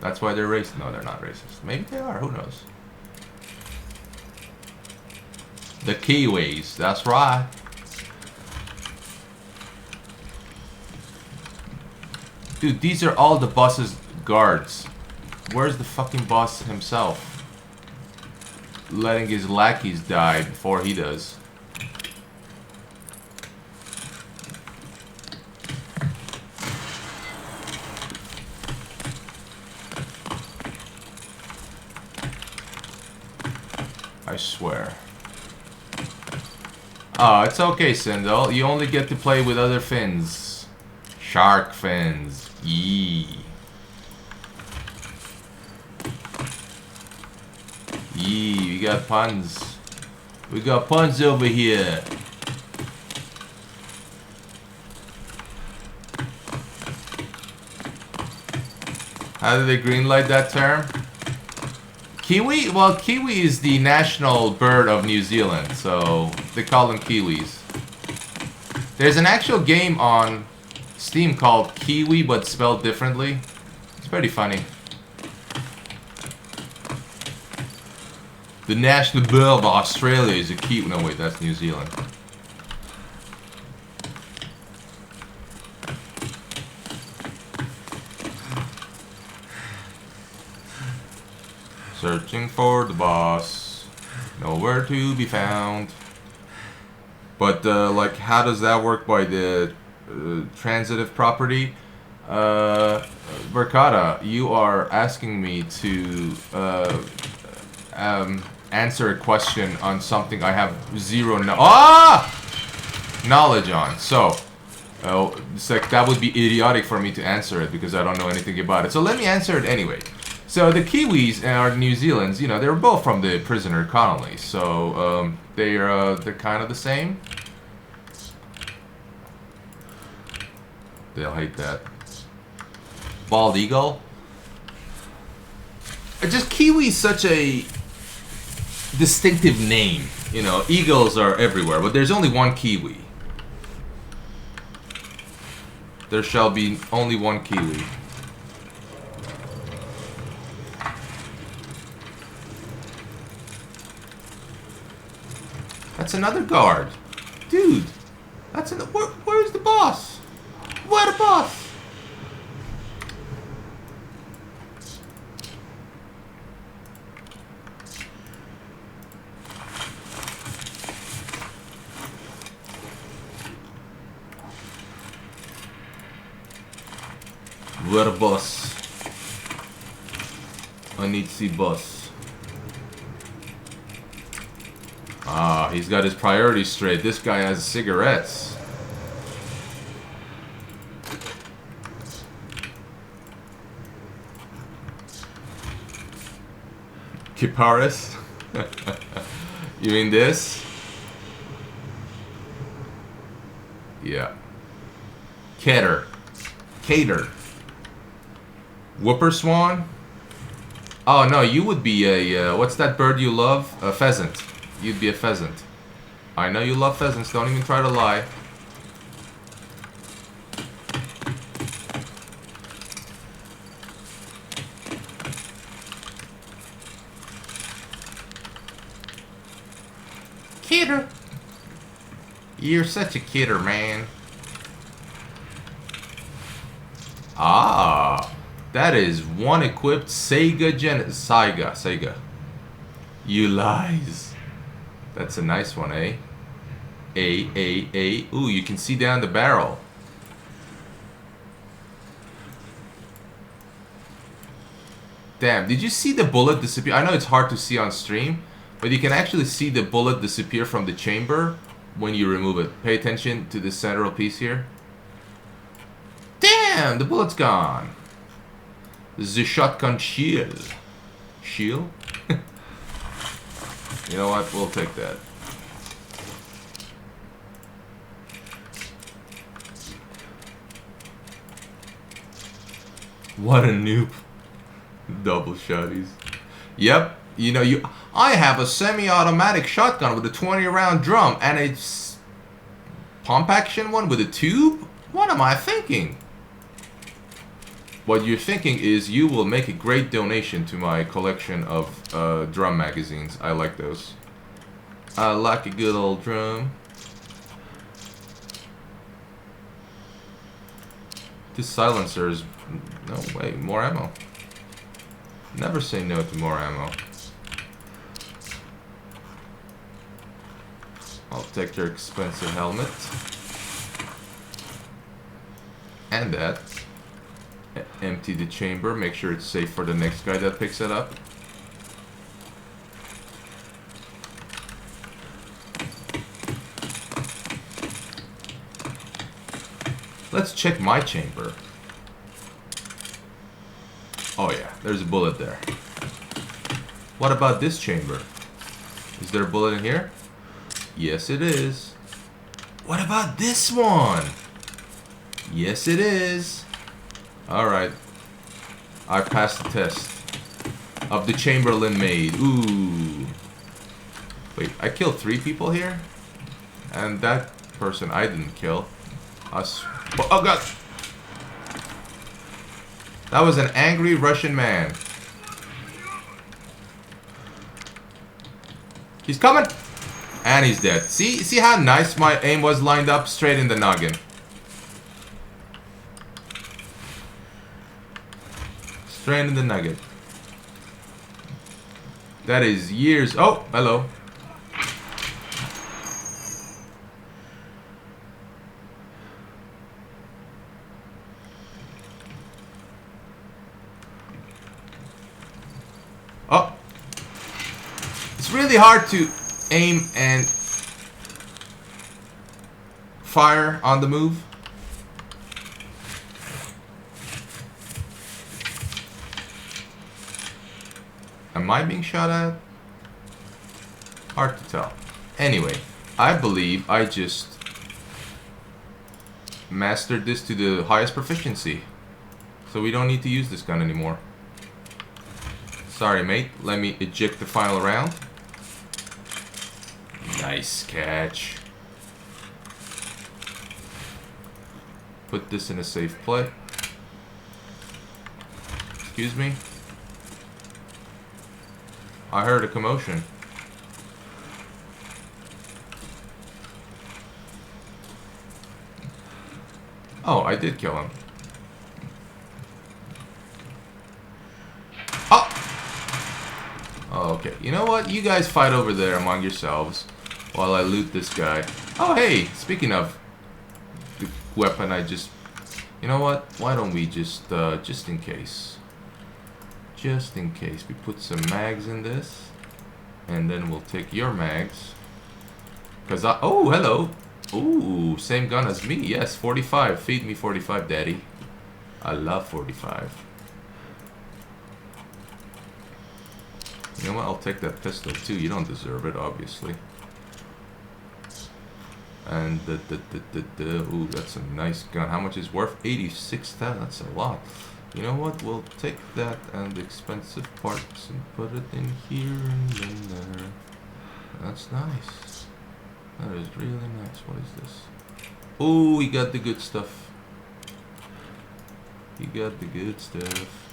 That's why they're racist. No, they're not racist. Maybe they are. Who knows? The Kiwis. That's right. Dude, these are all the boss's guards. Where's the fucking boss himself? Letting his lackeys die before he does. I swear. Oh, it's okay, Sindel. You only get to play with other fins. Shark fins. Yee. Yee, we got puns. We got puns over here. How do they greenlight that term? Kiwi? Well, kiwi is the national bird of New Zealand, so they call them kiwis. There's an actual game on Steam called Kiwi, but spelled differently. It's pretty funny. The national bird of Australia is a kiwi. No, wait, that's New Zealand. Searching for the boss. Nowhere to be found. But, like, how does that work by the transitive property? Verkada, you are asking me to answer a question on something I have zero knowledge on. So, it's like that would be idiotic for me to answer it because I don't know anything about it. So let me answer it anyway. So the Kiwis and New Zealand's, you know, they're both from the prisoner colony. So they're kind of the same. They'll hate that. Bald eagle. Just Kiwi's such a distinctive name. You know, eagles are everywhere, but there's only one Kiwi. There shall be only one Kiwi. That's another guard. Dude, that's where's the boss? Where the boss? Where the boss? I need to see boss. Ah, he's got his priorities straight. This guy has cigarettes. Kiparis? You mean this? Yeah. Cater. Whooper swan? Oh no, you would be a, what's that bird you love? A pheasant. You'd be a pheasant. I know you love pheasants, don't even try to lie. Kidder. You're such a kidder, man. Ah, that is one equipped Sega Sega. You lies. That's a nice one, eh? Ooh, you can see down the barrel. Damn, did you see the bullet disappear? I know it's hard to see on stream, but you can actually see the bullet disappear from the chamber when you remove it. Pay attention to the central piece here. Damn, the bullet's gone. The shotgun shield. Shield? You know what? We'll take that. What a noob. Double shotties. Yep. You know, I have a semi-automatic shotgun with a 20-round drum and a pump action one with a tube? What am I thinking? What you're thinking is you will make a great donation to my collection of drum magazines. I like those. I like a good old drum. This silencer is... No, wait, more ammo. Never say no to more ammo. I'll take your expensive helmet. And that. Empty the chamber, make sure it's safe for the next guy that picks it up. Let's check my chamber. Oh yeah, there's a bullet there. What about this chamber? Is there a bullet in here? Yes, it is. What about this one? Yes, it is. Alright. I passed the test. Of the Chamberlain maid. Ooh. Wait, I killed 3 people here? And that person I didn't kill. Oh god! That was an angry Russian man. He's coming! And he's dead. See how nice my aim was lined up? Straight in the noggin. Straight in the nugget. That is years... Oh, hello. Oh. It's really hard to aim and fire on the move. Am I being shot at? Hard to tell. Anyway, I believe I just mastered this to the highest proficiency. So we don't need to use this gun anymore. Sorry, mate. Let me eject the final round. Nice catch. Put this in a safe play. Excuse me. I heard a commotion. Oh, I did kill him. Oh! Oh, okay. You know what? You guys fight over there among yourselves while I loot this guy. Oh, hey! Speaking of the weapon I just... You know what? Why don't we just in case... Just in case we put some mags in this, and then we'll take your mags. Cause oh, hello. Ooh, same gun as me. Yes, 45. Feed me 45, daddy. I love 45. You know what? I'll take that pistol too. You don't deserve it, obviously. And ooh, that's a nice gun. How much is worth? 86,000. That's a lot. You know what? We'll take that and the expensive parts and put it in here and then there. That's nice. That is really nice. What is this? Oh, we got the good stuff. You got the good stuff.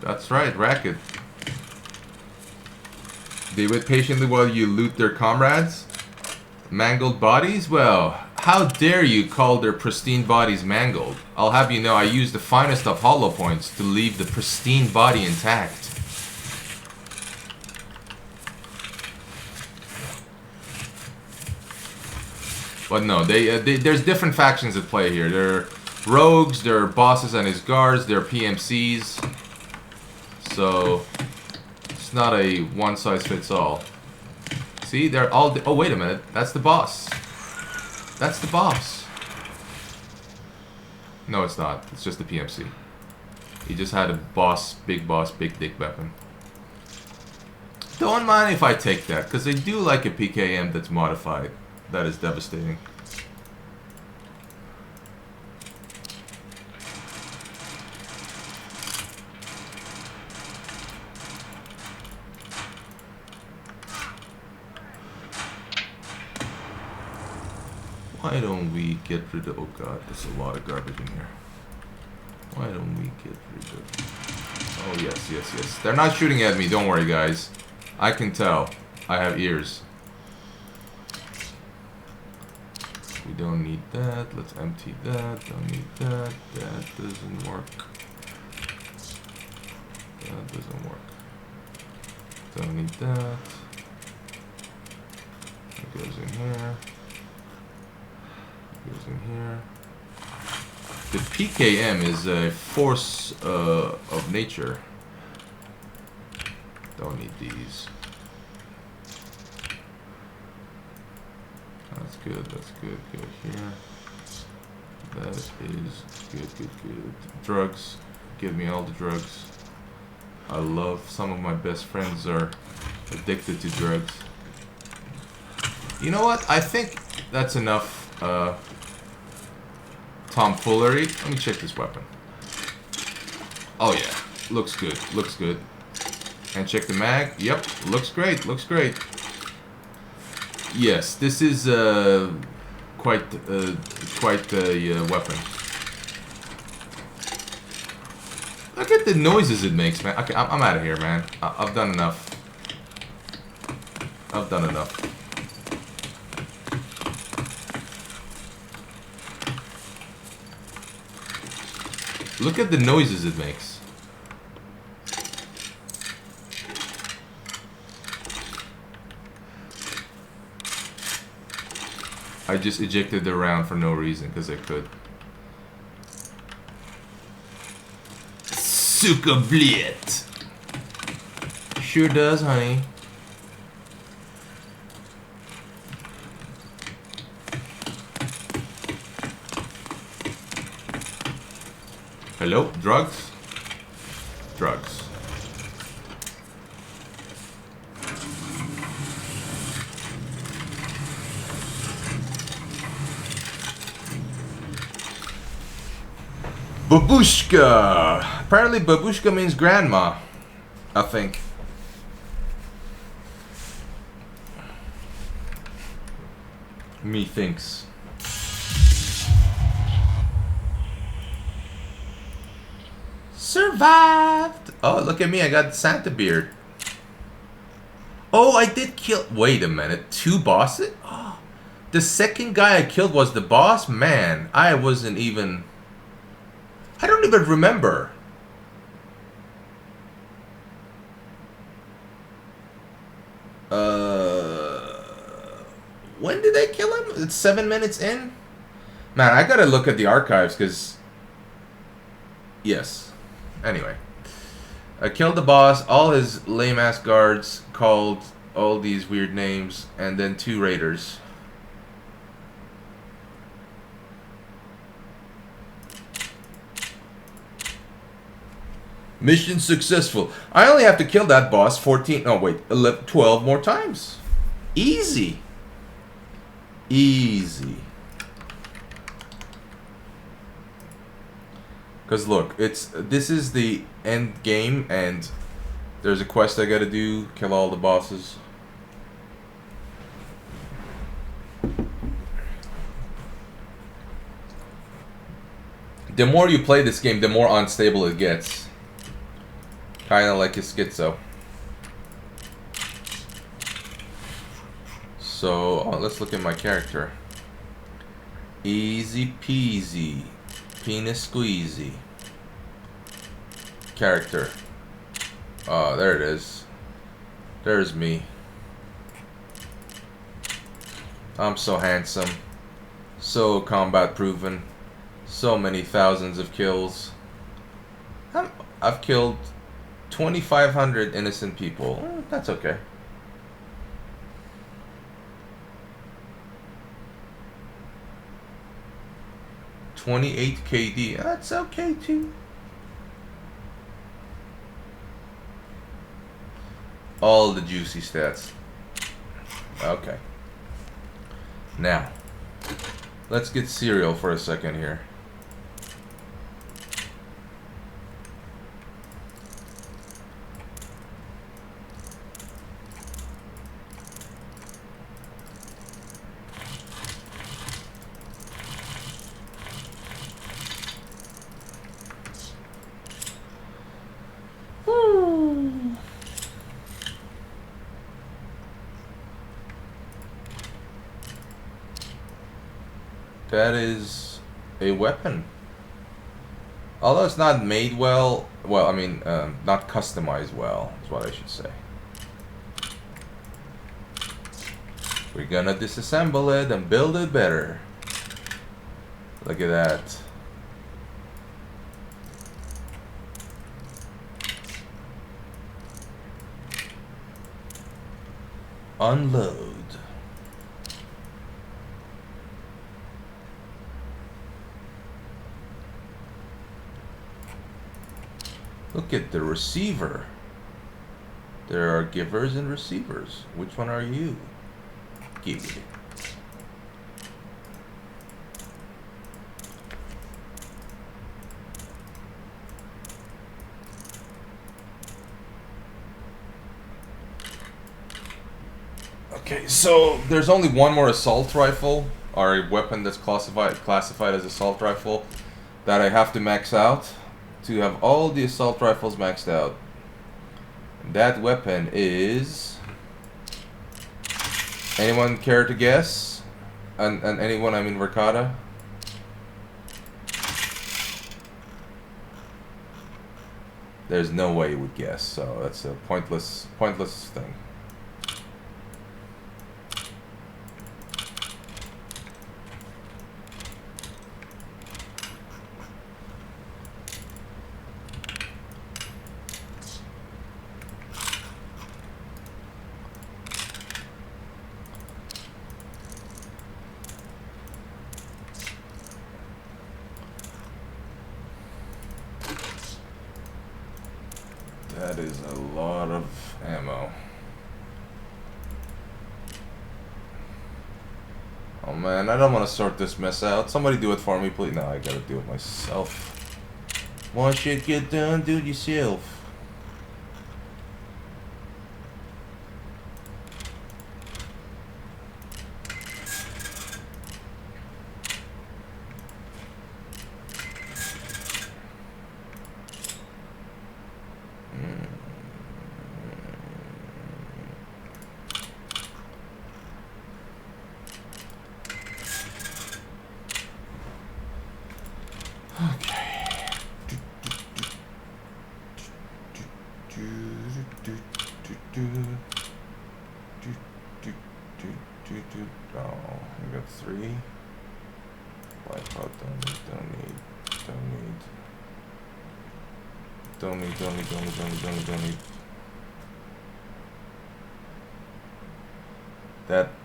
That's right, racket. They wait patiently while you loot their comrades? Mangled bodies? Well, how dare you call their pristine bodies mangled? I'll have you know I use the finest of hollow points to leave the pristine body intact. But no, there's different factions at play here. rogues, they're bosses and his guards, they're PMCs. So it's not a one-size-fits-all. See, they're all... Oh, wait a minute. That's the boss. That's the boss. No, it's not. It's just the PMC. He just had a big dick weapon. Don't mind if I take that, because they do like a PKM that's modified. That is devastating. Why don't we get rid of... Oh god, there's a lot of garbage in here. Why don't we get rid of... Oh yes. They're not shooting at me, don't worry guys. I can tell. I have ears. We don't need that. Let's empty that. Don't need that. That doesn't work. That doesn't work. Don't need that. It goes in here. Goes in here. The PKM is a force of nature. Don't need these. That's good. That's good. Go here. That is good. Drugs. Give me all the drugs. I love. Some of my best friends are addicted to drugs. You know what? I think that's enough. Tomfoolery. Let me check this weapon. Oh yeah, looks good. Looks good. And check the mag. Yep, looks great. Looks great. Yes, this is quite a weapon. Look at the noises it makes, man. Okay, I'm out of here, man. I've done enough. I've done enough. Look at the noises it makes. I just ejected the round for no reason, because I could. Suka Bliet. Sure does, honey. Hello? Drugs? Drugs. Babushka! Apparently babushka means grandma. I think. Methinks. Survived! Oh, look at me, I got Santa beard. Oh, I did kill... Wait a minute, 2 bosses? Oh, the second guy I killed was the boss? Man, I wasn't even... I don't even remember. When did I kill him? It's 7 minutes in? Man, I gotta look at the archives, because... Yes. Anyway. I killed the boss, all his lame-ass guards, called all these weird names, and then 2 raiders. Mission successful. I only have to kill that boss 14... Oh, wait. 11, 12 more times. Easy. Easy. Because look, this is the end game, and there's a quest I gotta do, kill all the bosses. The more you play this game, the more unstable it gets. Kinda like a schizo. So, let's look at my character. Easy peasy. Penis squeezy. Character. Oh, there it is. There's me. I'm so handsome. So combat proven. So many thousands of kills. I've killed 2,500 innocent people. That's okay. $28 KD. That's okay too. All the juicy stats. Okay. Now, let's get serial for a second here. That is a weapon. Although it's not made well, I mean, not customized well, is what I should say. We're gonna disassemble it and build it better. Look at that. Unload. Look at the receiver. There are givers and receivers. Which one are you? Give it. Okay, so there's only one more assault rifle, or a weapon that's classified as assault rifle, that I have to max out to have all the assault rifles maxed out. That weapon is... Anyone care to guess? And anyone, I mean Ricotta? There's no way you would guess, so that's a pointless thing. That is a lot of ammo. Oh man, I don't want to sort this mess out. Somebody do it for me, please. No, I gotta do it myself. Want shit get done, do it yourself. Oh, we got 3. Wipeout, don't need.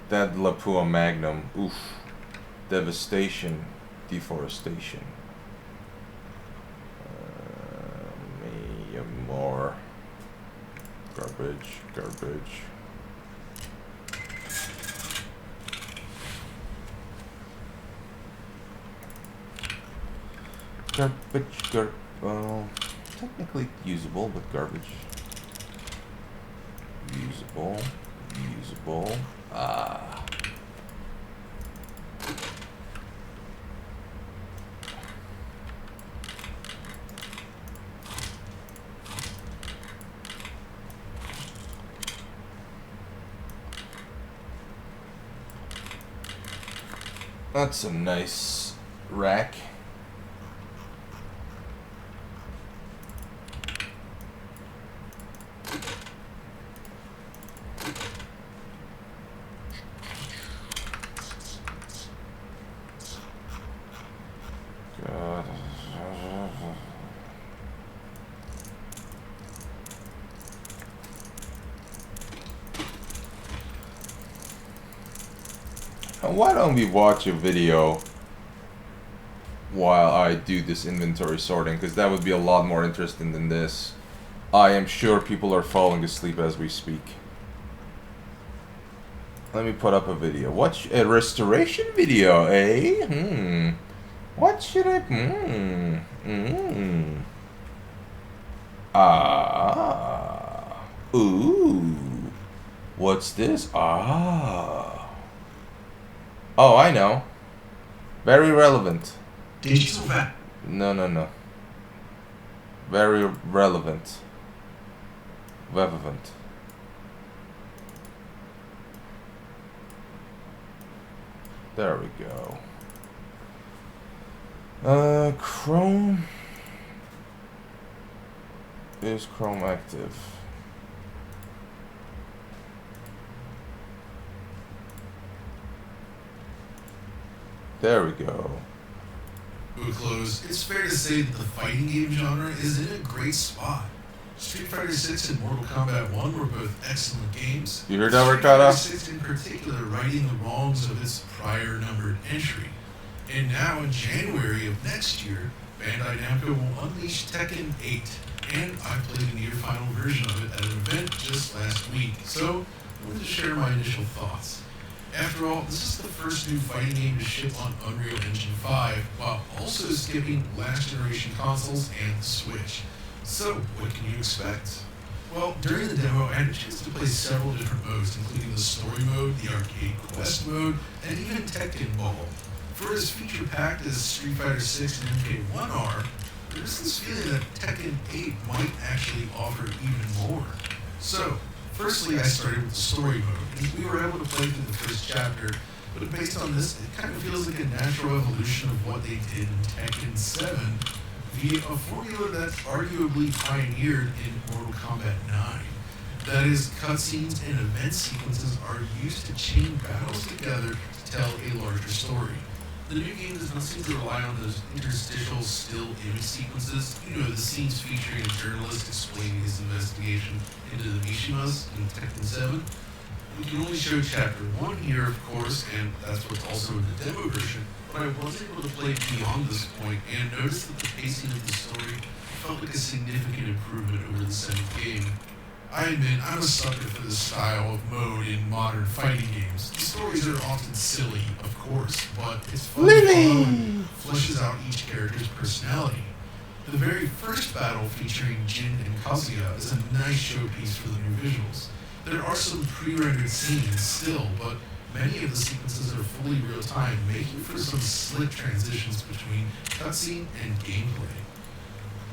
That Lapua Magnum, oof. Devastation, deforestation. More. Garbage. Well, technically usable, but garbage. Usable. Ah. That's a nice rack. God. And why don't we watch a video while I do this inventory sorting? Because that would be a lot more interesting than this. I am sure people are falling asleep as we speak. Let me put up a video. Watch a restoration video, eh? What should I... Ah. Ooh. What's this? Ah. Oh, I know. Very relevant. Digital va- No. Very relevant. Relevant. There we go. Chrome. Is Chrome active? There we go. To close, it's fair to say that the fighting game genre is in a great spot. Street Fighter 6 and Mortal Kombat 1 were both excellent games. You heard that, Street Ricardo? Fighter 6 in particular righting the wrongs of its prior numbered entry. And now in January of next year, Bandai Namco will unleash Tekken 8. And I played the near final version of it at an event just last week, so I wanted to share my initial thoughts. After all, this is the first new fighting game to ship on Unreal Engine 5, while also skipping last generation consoles and the Switch. So, what can you expect? Well, during the demo, I had a chance to play several different modes, including the story mode, the arcade quest mode, and even Tekken Ball. For as feature-packed as Street Fighter 6 and MK1 are, there's this feeling that Tekken 8 might actually offer even more. So, firstly, I started with the story mode, and we were able to play through the first chapter, but based on this, it kind of feels like a natural evolution of what they did in Tekken 7 via a formula that's arguably pioneered in Mortal Kombat 9. That is, cutscenes and event sequences are used to chain battles together to tell a larger story. The new game does not seem to rely on those interstitial still image sequences, the scenes featuring a journalist explaining his investigation into the Mishimas in Tekken 7. We can only show chapter 1 here, of course, and that's what's also in the demo version, but I was able to play beyond this point and noticed that the pacing of the story felt like a significant improvement over the 7th game. I admit, I'm a sucker for this style of mode in modern fighting games. The stories are often silly, of course, but it's fun to follow and fleshes out each character's personality. The very first battle featuring Jin and Kazuya is a nice showpiece for the new visuals. There are some pre-rendered scenes still, but many of the sequences are fully real-time, making for some slick transitions between cutscene and gameplay.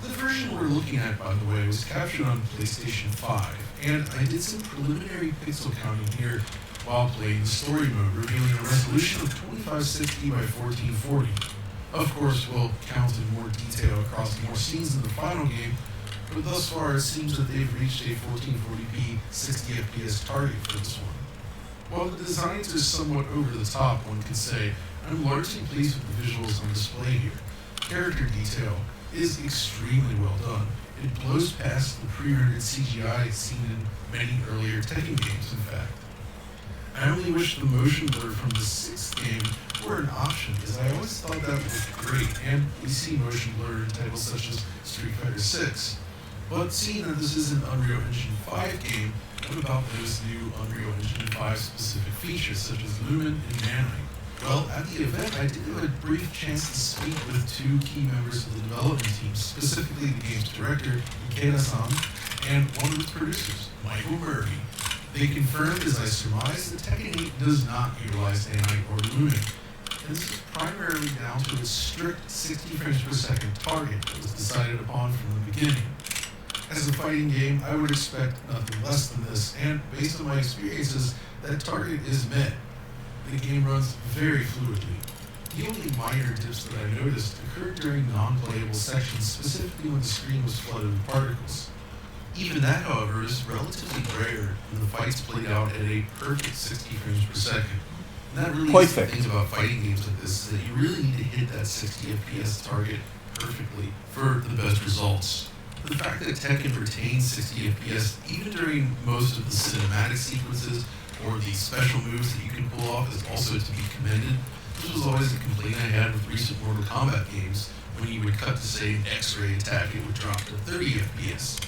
The version we're looking at, by the way, was captured on PlayStation 5, and I did some preliminary pixel counting here while playing the story mode, revealing a resolution of 2560 by 1440. Of course, we'll count in more detail across more scenes in the final game, but thus far it seems that they've reached a 1440p 60 FPS target for this one. While the designs are somewhat over the top, one could say, I'm largely pleased with the visuals on display here. Character detail is extremely well done. It blows past the pre-rendered CGI seen in many earlier Tekken games, in fact. I only wish the motion blur from the 6th game were an option, as I always thought that looked great, and we see motion blur in titles such as Street Fighter 6. But seeing that this is an Unreal Engine 5 game, what about those new Unreal Engine 5 specific features such as Lumen and Nanite? Well, at the event, I did have a brief chance to speak with two key members of the development team, specifically the game's director, Ikeda-san, and one of its producers, Michael Murphy. They confirmed, as I surmised, that Tekken 8 does not utilize Nanite or Lumen. And this is primarily down to its strict 60 frames per second target that was decided upon from the beginning. As a fighting game, I would expect nothing less than this, and based on my experiences, that target is met. The game runs very fluidly. The only minor dips that I noticed occurred during non-playable sections, specifically when the screen was flooded with particles. Even that, however, is relatively rare, and the fights played out at a perfect 60 frames per second. And that really is the Perfect. thing about fighting games like this, is that you really need to hit that 60 FPS target perfectly for the best results. The fact that Tekken retains 60 FPS even during most of the cinematic sequences or the special moves that you can pull off is also to be commended. This was always a complaint I had with recent Mortal Kombat games. When you would cut to, say, an X-ray attack, it would drop to 30 FPS.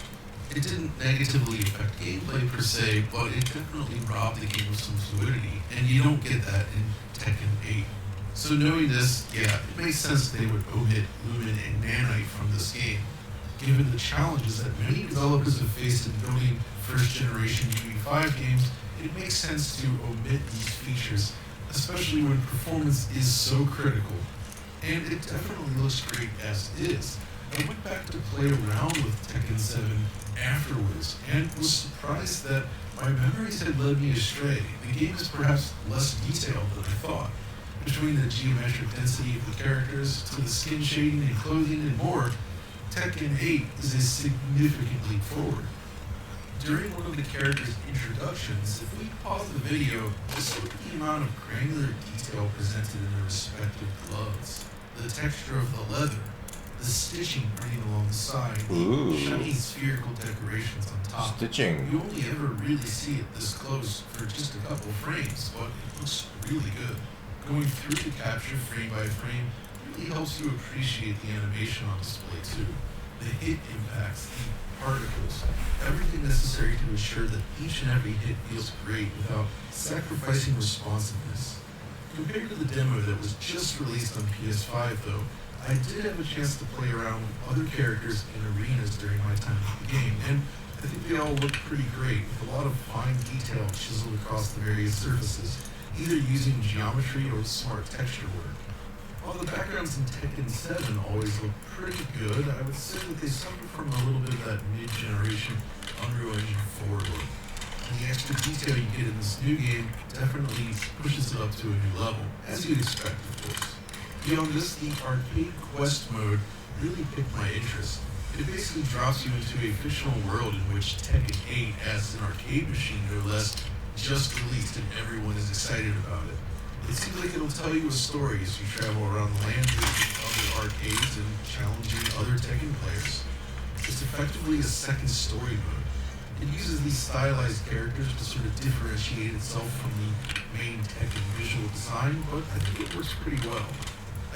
It didn't negatively affect gameplay per se, but it definitely robbed the game of some fluidity, and you don't get that in Tekken 8. So knowing this, yeah, it makes sense they would omit Lumen and Nanite from this game. Given the challenges that many developers have faced in building first-generation UE5 games, it makes sense to omit these features, especially when performance is so critical. And it definitely looks great as is. I went back to play around with Tekken 7 afterwards, and was surprised that my memories had led me astray. The game is perhaps less detailed than I thought. Between the geometric density of the characters, to the skin shading and clothing and more, Tekken 8 is a significant leap forward. During one of the characters' introductions, if we pause the video, just look at the amount of granular detail presented in the respective gloves, the texture of the leather, the stitching running along the side, the shiny spherical decorations on top. Stitching. You only ever really see it this close for just a couple frames, but it looks really good. Going through the capture frame by frame really helps you appreciate the animation on display too. The hit impacts, the particles, everything necessary to ensure that each and every hit feels great without sacrificing responsiveness. Compared to the demo that was just released on PS5 though, I did have a chance to play around with other characters in arenas during my time with the game, and I think they all look pretty great, with a lot of fine detail chiseled across the various surfaces, either using geometry or smart texture work. While the backgrounds in Tekken 7 always look pretty good, I would say that they suffer from a little bit of that mid-generation Unreal Engine 4 look. And the extra detail you get in this new game definitely pushes it up to a new level, as you'd expect, of course. Beyond this, the arcade quest mode really piqued my interest. It basically drops you into a fictional world in which Tekken 8, as an arcade machine no less, just released and everyone is excited about it. It seems like it'll tell you a story as you travel around the land visiting other arcades and challenging other Tekken players. It's effectively a second story mode. It uses these stylized characters to sort of differentiate itself from the main Tekken visual design, but I think it works pretty well.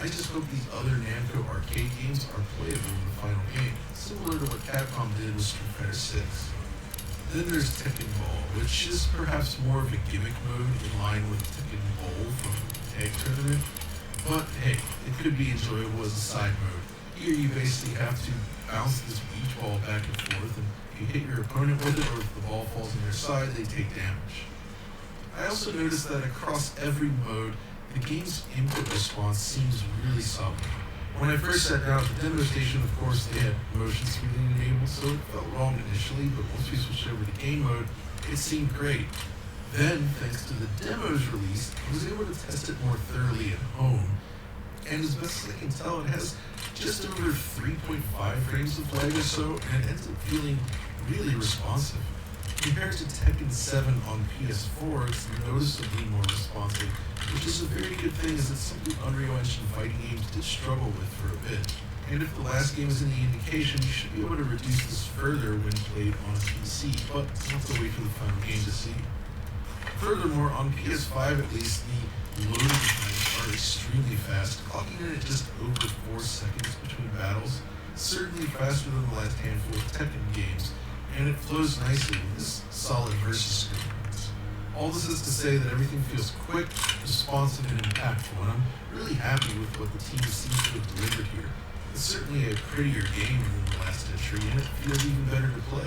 I just hope these other Namco arcade games are playable in the final game, similar to what Capcom did with Street Fighter 6. Then there's Tekken Ball, which is perhaps more of a gimmick mode in line with Tekken Bowl from the Egg Tournament. But hey, it could be enjoyable as a side mode. Here you basically have to bounce this beach ball back and forth, and if you hit your opponent with it or if the ball falls on their side, they take damage. I also noticed that across every mode, the game's input response seems really solid. When I first sat down at the demo station, of course, they had motion smoothing enabled, so it felt wrong initially, but once we switched over to game mode, it seemed great. Then, thanks to the demo's release, I was able to test it more thoroughly at home, and as best as I can tell, it has just over 3.5 frames of lag or so, and it ends up feeling really responsive. Compared to Tekken 7 on PS4, it's noticeably more responsive, which is a very good thing as it's something Unreal Engine fighting games did struggle with for a bit. And if the last game is any indication, you should be able to reduce this further when played on a PC, but we'll have to wait for the final game to see. Furthermore, on PS5 at least, the loading times are extremely fast, clocking in at just over 4 seconds between battles, certainly faster than the last handful of Tekken games, and it flows nicely with this solid versus screen. All this is to say that everything feels quick, responsive, and impactful, and I'm really happy with what the team seems to have delivered here. It's certainly a prettier game than the last entry, and it feels even better to play.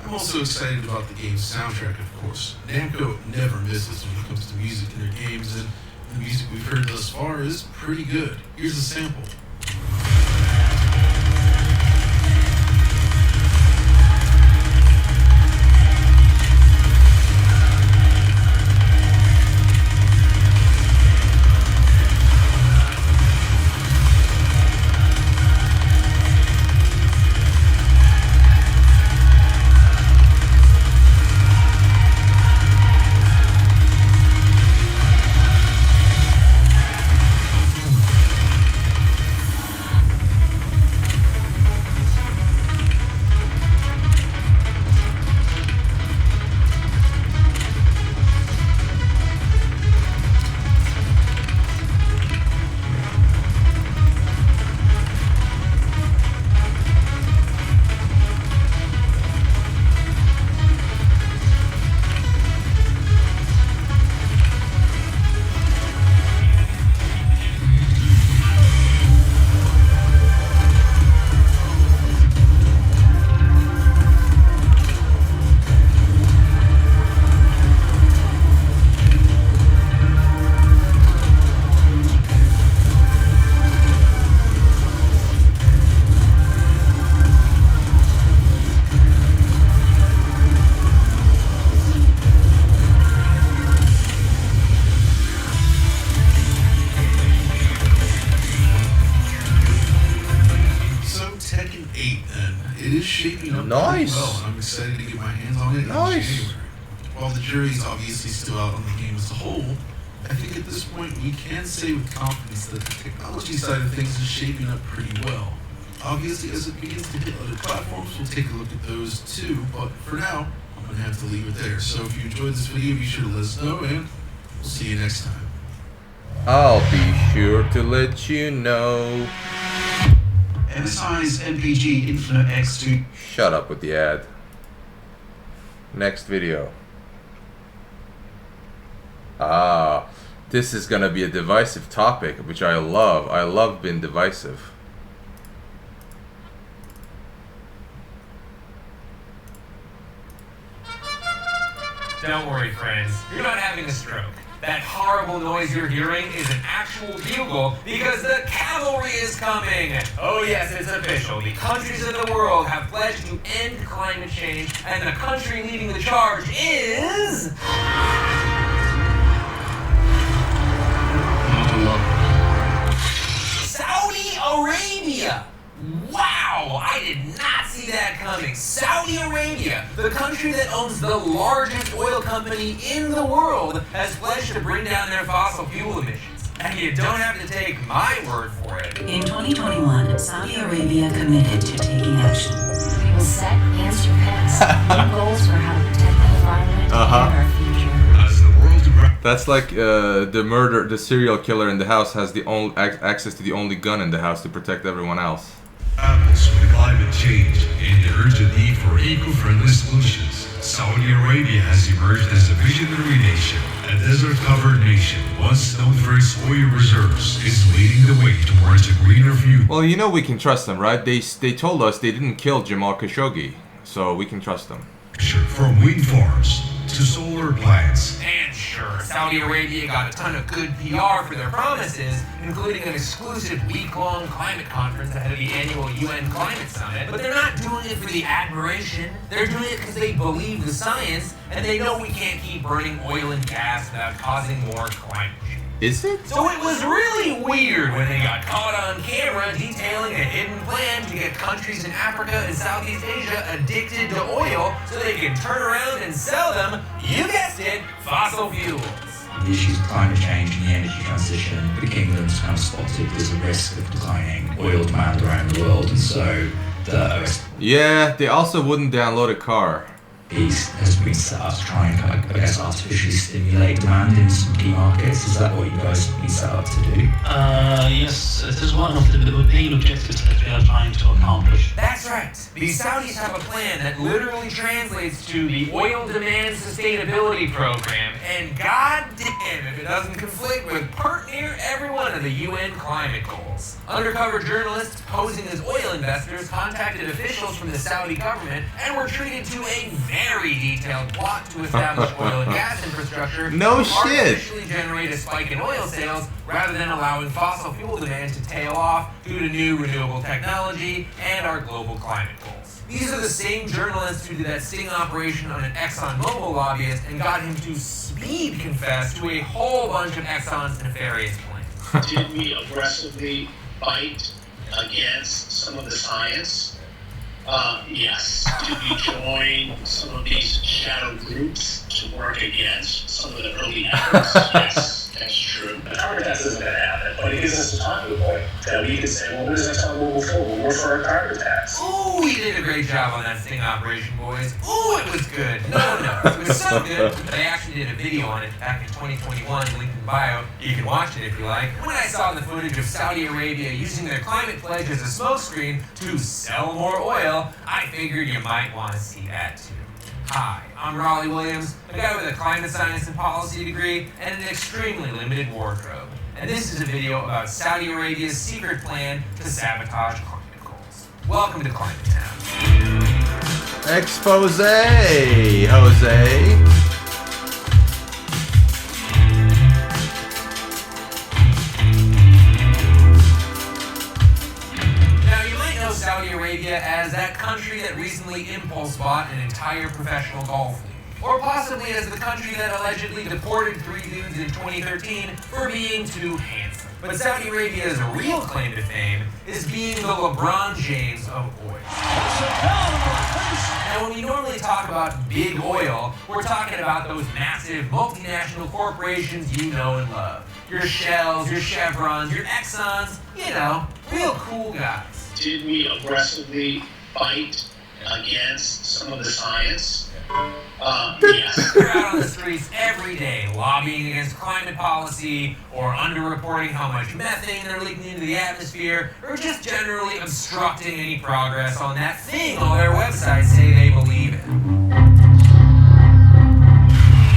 I'm also excited about the game's soundtrack, of course. Namco never misses when it comes to music in their games, and the music we've heard thus far is pretty good. Here's a sample. shaping up Nice. pretty well. I'm excited to get my hands on it in January. While the jury's obviously still out on the game as a whole, I think at this point we can say with confidence that the technology side of things is shaping up pretty well. Obviously, as it begins to hit other platforms, we'll take a look at those too, but for now, I'm going to have to leave it there. So if you enjoyed this video, be sure to let us know, and we'll see you next time. I'll be sure to let you know. MSI's MPG Infinite X2. Shut up with the ad. Next video. This is gonna be a divisive topic, which I love. I love being divisive. Don't worry, friends. You're not having a stroke. That horrible noise you're hearing is an actual bugle because the cavalry is coming. Oh yes, it's official. The countries of the world have pledged to end climate change, and the country leading the charge is... Saudi Arabia! Wow! I did not see that coming. Saudi Arabia, the country that owns the largest oil company in the world, has pledged to bring down their fossil fuel emissions. And you don't have to take my word for it. In 2021, Saudi Arabia committed to taking action. We will set and surpass new goals for how to protect the environment and our future. As the world That's like the serial killer in the house has the only access to the only gun in the house to protect everyone else. Grapples with climate change and the urgent need for eco-friendly solutions, Saudi Arabia has emerged as a visionary nation. A desert-covered nation, once known for its oil reserves, is leading the way towards a greener future. Well, you know we can trust them, right? They told us they didn't kill Jamal Khashoggi, so we can trust them. From wind farms to solar plants. And sure, Saudi Arabia got a ton of good PR for their promises, including an exclusive week-long climate conference ahead of the annual UN Climate Summit. But they're not doing it for the admiration. They're doing it because they believe the science, and they know we can't keep burning oil and gas without causing more climate change. Is it? So it was really weird when they got caught on camera detailing a hidden plan to get countries in Africa and Southeast Asia addicted to oil so they can turn around and sell them, you guessed it, fossil fuels. The issues of climate change and the energy transition, the kingdom's kind of spotted there's a risk of declining oil demand around the world, and so the OSP Yeah, they also wouldn't download a car. has been set up to try and kind of, I guess, artificially stimulate demand in some key markets. Is that what you guys have been set up to do? Yes, it is one of the main objectives that we are trying to accomplish. That's right. The Saudis have a plan that literally translates to the Oil Demand Sustainability Program, and goddamn if it doesn't conflict with part near every one of the UN climate goals. Undercover journalists posing as oil investors contacted officials from the Saudi government and were treated to a very detailed plot to establish oil and gas infrastructure No to shit. artificially generate a spike in oil sales rather than allowing fossil fuel demand to tail off due to new renewable technology and our global climate goals. These are the same journalists who did that sting operation on an ExxonMobil lobbyist and got him to speed confess to a whole bunch of Exxon's nefarious plans. Did we aggressively fight against some of the science? Yes. Did we join some of these shadow groups to work against some of the early efforts? Yes, that's true. The carbon tax isn't going to happen, but it gives us a talking point that we can say, well, what is ExxonMobil for? We'll work for a carbon tax. Ooh, we did a great job on that sting operation, boys. Ooh, it was good. No, it was so good. They actually did a video on it back in 2021, linked in bio. You can watch it if you like. When I saw the footage of Saudi Arabia using their climate pledge as a smokescreen to sell more oil, I figured you might want to see that too. Hi, I'm Raleigh Williams, a guy with a climate science and policy degree and an extremely limited wardrobe. And this is a video about Saudi Arabia's secret plan to sabotage climate goals. Welcome to Climate Town. Expose, Jose. Saudi Arabia as that country that recently impulse bought an entire professional golf league. Or possibly as the country that allegedly deported 3 dudes in 2013 for being too handsome. But Saudi Arabia's real claim to fame is being the LeBron James of oil. Now, when we normally talk about big oil, we're talking about those massive multinational corporations you know and love. Your Shells, your Chevrons, your Exxons, you know, real cool guys. Did we aggressively fight against some of the science? Yes. They're out on the streets every day lobbying against climate policy or underreporting how much methane they're leaking into the atmosphere or just generally obstructing any progress on that thing all their websites say they believe in.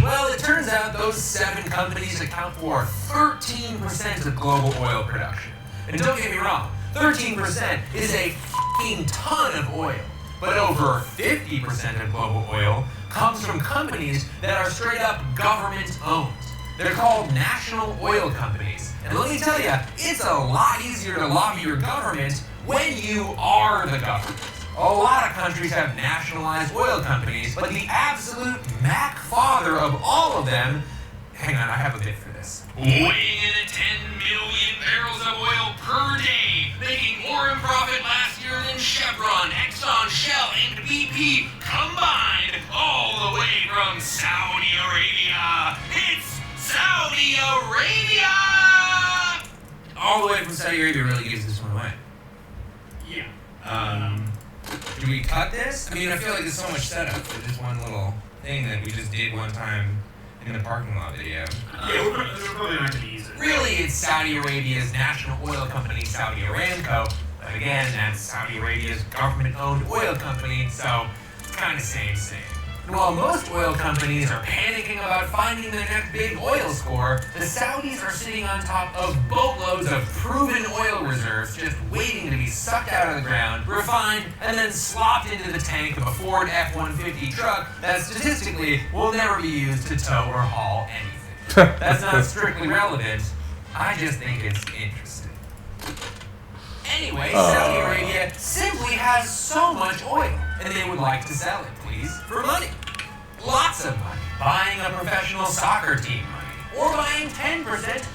Well, it turns out those 7 companies account for 13% of global oil production. And don't get me wrong, 13% is a f***ing ton of oil. But over 50% of global oil comes from companies that are straight up government owned. They're called national oil companies. And let me tell you, it's a lot easier to lobby your government when you are the government. A lot of countries have nationalized oil companies, but the absolute Mac father of all of them, hang on, I have a bit for this. Weighing in at 10 million barrels of oil per day, making more in profit last year than Chevron, Exxon, Shell, and BP combined, all the way from Saudi Arabia. It's Saudi Arabia! All the way from Saudi Arabia really gives this one away. Yeah. Do we cut this? I mean, I feel like there's so much setup for this one little thing that we just did one time in the parking lot video. Yeah, we're probably not going to use it. Really, it's Saudi Arabia's national oil company, Saudi Aramco. But again, that's Saudi Arabia's government-owned oil company, so it's kind of same. And while most oil companies are panicking about finding their next big oil score, the Saudis are sitting on top of boatloads of proven oil reserves just waiting to be sucked out of the ground, refined, and then slopped into the tank of a Ford F-150 truck that statistically will never be used to tow or haul anything. That's not strictly relevant. I just think it's interesting. Anyway, Saudi Arabia simply has so much oil, and they would like to sell it, please, for money. Lots of money. Buying a professional soccer team money. Or buying 10%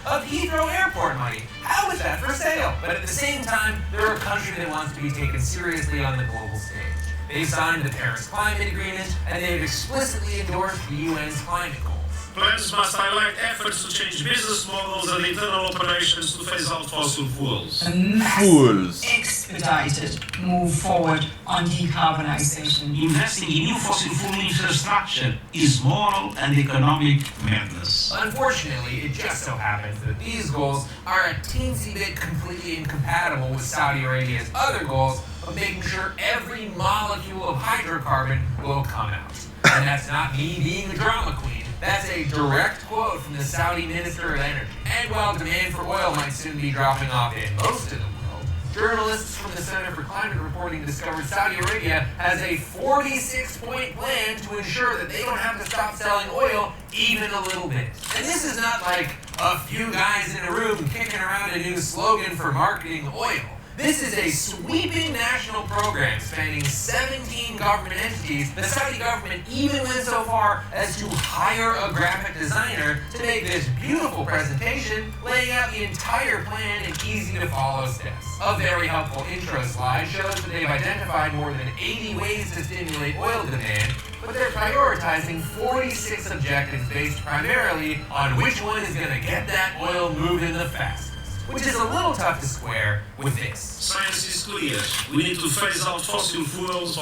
of Heathrow Airport money. How is that for sale? But at the same time, they're a country that wants to be taken seriously on the global stage. They've signed the Paris Climate Agreement, and they've explicitly endorsed the UN's climate goals. Plans must highlight efforts to change business models and internal operations to phase out fossil fuels. A massive, expedited move forward on decarbonisation. Investing in new fossil fuel infrastructure is moral and economic madness. Unfortunately, it just so happens that these goals are a teensy bit completely incompatible with Saudi Arabia's other goals of making sure every molecule of hydrocarbon will come out. And that's not me being a drama queen. That's a direct quote from the Saudi Minister of Energy. And while demand for oil might soon be dropping off in most of the world, journalists from the Center for Climate Reporting discovered Saudi Arabia has a 46-point plan to ensure that they don't have to stop selling oil even a little bit. And this is not like a few guys in a room kicking around a new slogan for marketing oil. This is a sweeping national program spanning 17 government entities. The Saudi government even went so far as to hire a graphic designer to make this beautiful presentation, laying out the entire plan in easy-to-follow steps. A very helpful intro slide shows that they've identified more than 80 ways to stimulate oil demand, but they're prioritizing 46 objectives based primarily on which one is going to get that oil moving the fastest. Which is a little tough to square with this. Science is clear. We need to phase out fossil fuels.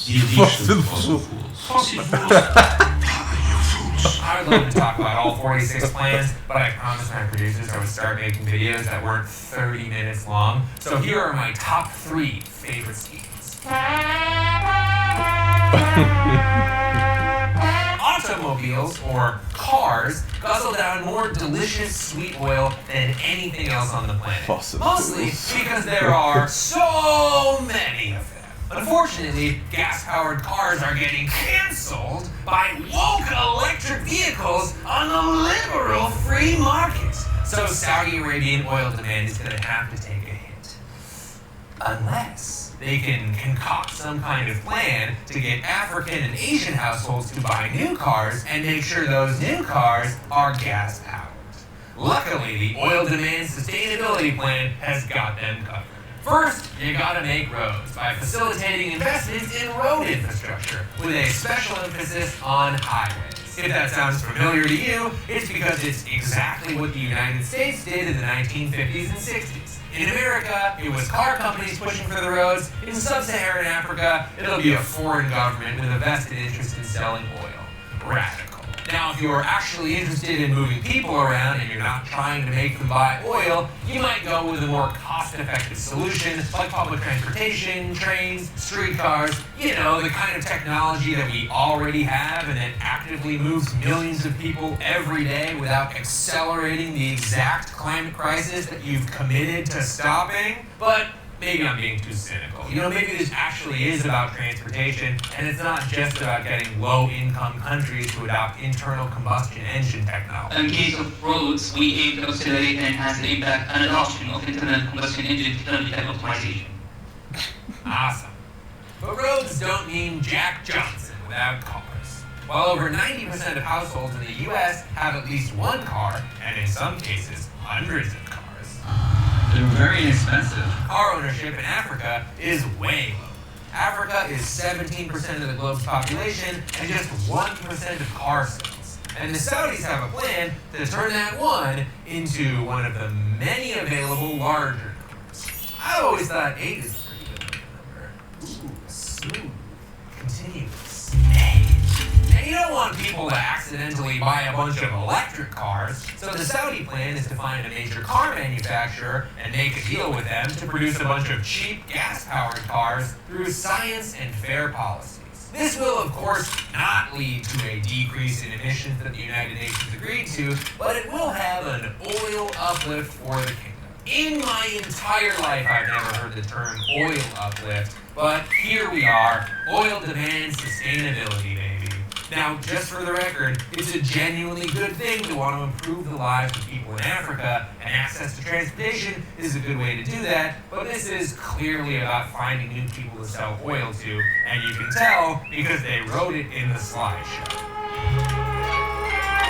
The addition of fossil fuels. I would love to talk about all 46 plans, but I promised my producers I would start making videos that weren't 30 minutes long. So here are my top 3 favorite schemes. Automobiles, or cars, guzzle down more delicious sweet oil than anything else on the planet. Mostly because there are so many of them. Unfortunately, gas-powered cars are getting cancelled by woke electric vehicles on the liberal free market. So Saudi Arabian oil demand is going to have to take a hit. Unless they can concoct some kind of plan to get African and Asian households to buy new cars and make sure those new cars are gas-powered. Luckily, the Oil Demand Sustainability Plan has got them covered. First, you gotta make roads by facilitating investments in road infrastructure with a special emphasis on highways. If that sounds familiar to you, it's because it's exactly what the United States did in the 1950s and 60s. In America, it was car companies pushing for the roads. In sub-Saharan Africa, it'll be a foreign government with a vested interest in selling oil. Radical. Now, if you're actually interested in moving people around and you're not trying to make them buy oil, you might go with a more cost-effective solution like public transportation, trains, streetcars, you know, the kind of technology that we already have and that actively moves millions of people every day without accelerating the exact climate crisis that you've committed to stopping. But maybe I'm being too cynical. You know, maybe this actually is about transportation, and it's not just about getting low-income countries to adopt internal combustion engine technology. In case of roads, we aim to accelerate and enhance the impact and adoption of internal combustion engine technology and optimization. Awesome. But roads don't mean Jack Johnson without cars. While over 90% of households in the U.S. have at least one car, and in some cases, hundreds of cars, they're very inexpensive. car ownership in Africa is way low. Africa is 17% of the globe's population and just 1% of car sales. And the Saudis have a plan to turn that one into one of the many available larger numbers. I always thought 8 is a pretty good number. Ooh, smooth, continuous. 8. Now, you don't want people to accidentally buy a bunch of electric cars, so the Saudi plan is to find a major car manufacturer and make a deal with them to produce a bunch of cheap gas-powered cars through science and fair policies. This will, of course, not lead to a decrease in emissions that the United Nations agreed to, but it will have an oil uplift for the kingdom. In my entire life, I've never heard the term oil uplift, but here we are, oil demand sustainability, baby. Now, just for the record, it's a genuinely good thing to want to improve the lives of people in Africa, and access to transportation is a good way to do that, but this is clearly about finding new people to sell oil to, and you can tell because they wrote it in the slideshow.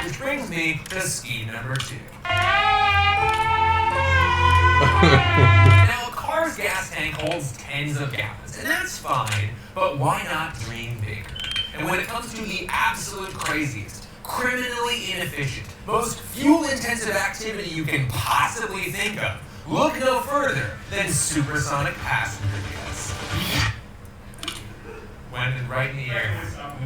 Which brings me to scheme number 2. Now, a car's gas tank holds tens of gallons, and that's fine, but why not dream bigger? And when it comes to the absolute craziest, criminally inefficient, most fuel-intensive activity you can possibly think of, look no further than supersonic passenger jets. Went right in the air.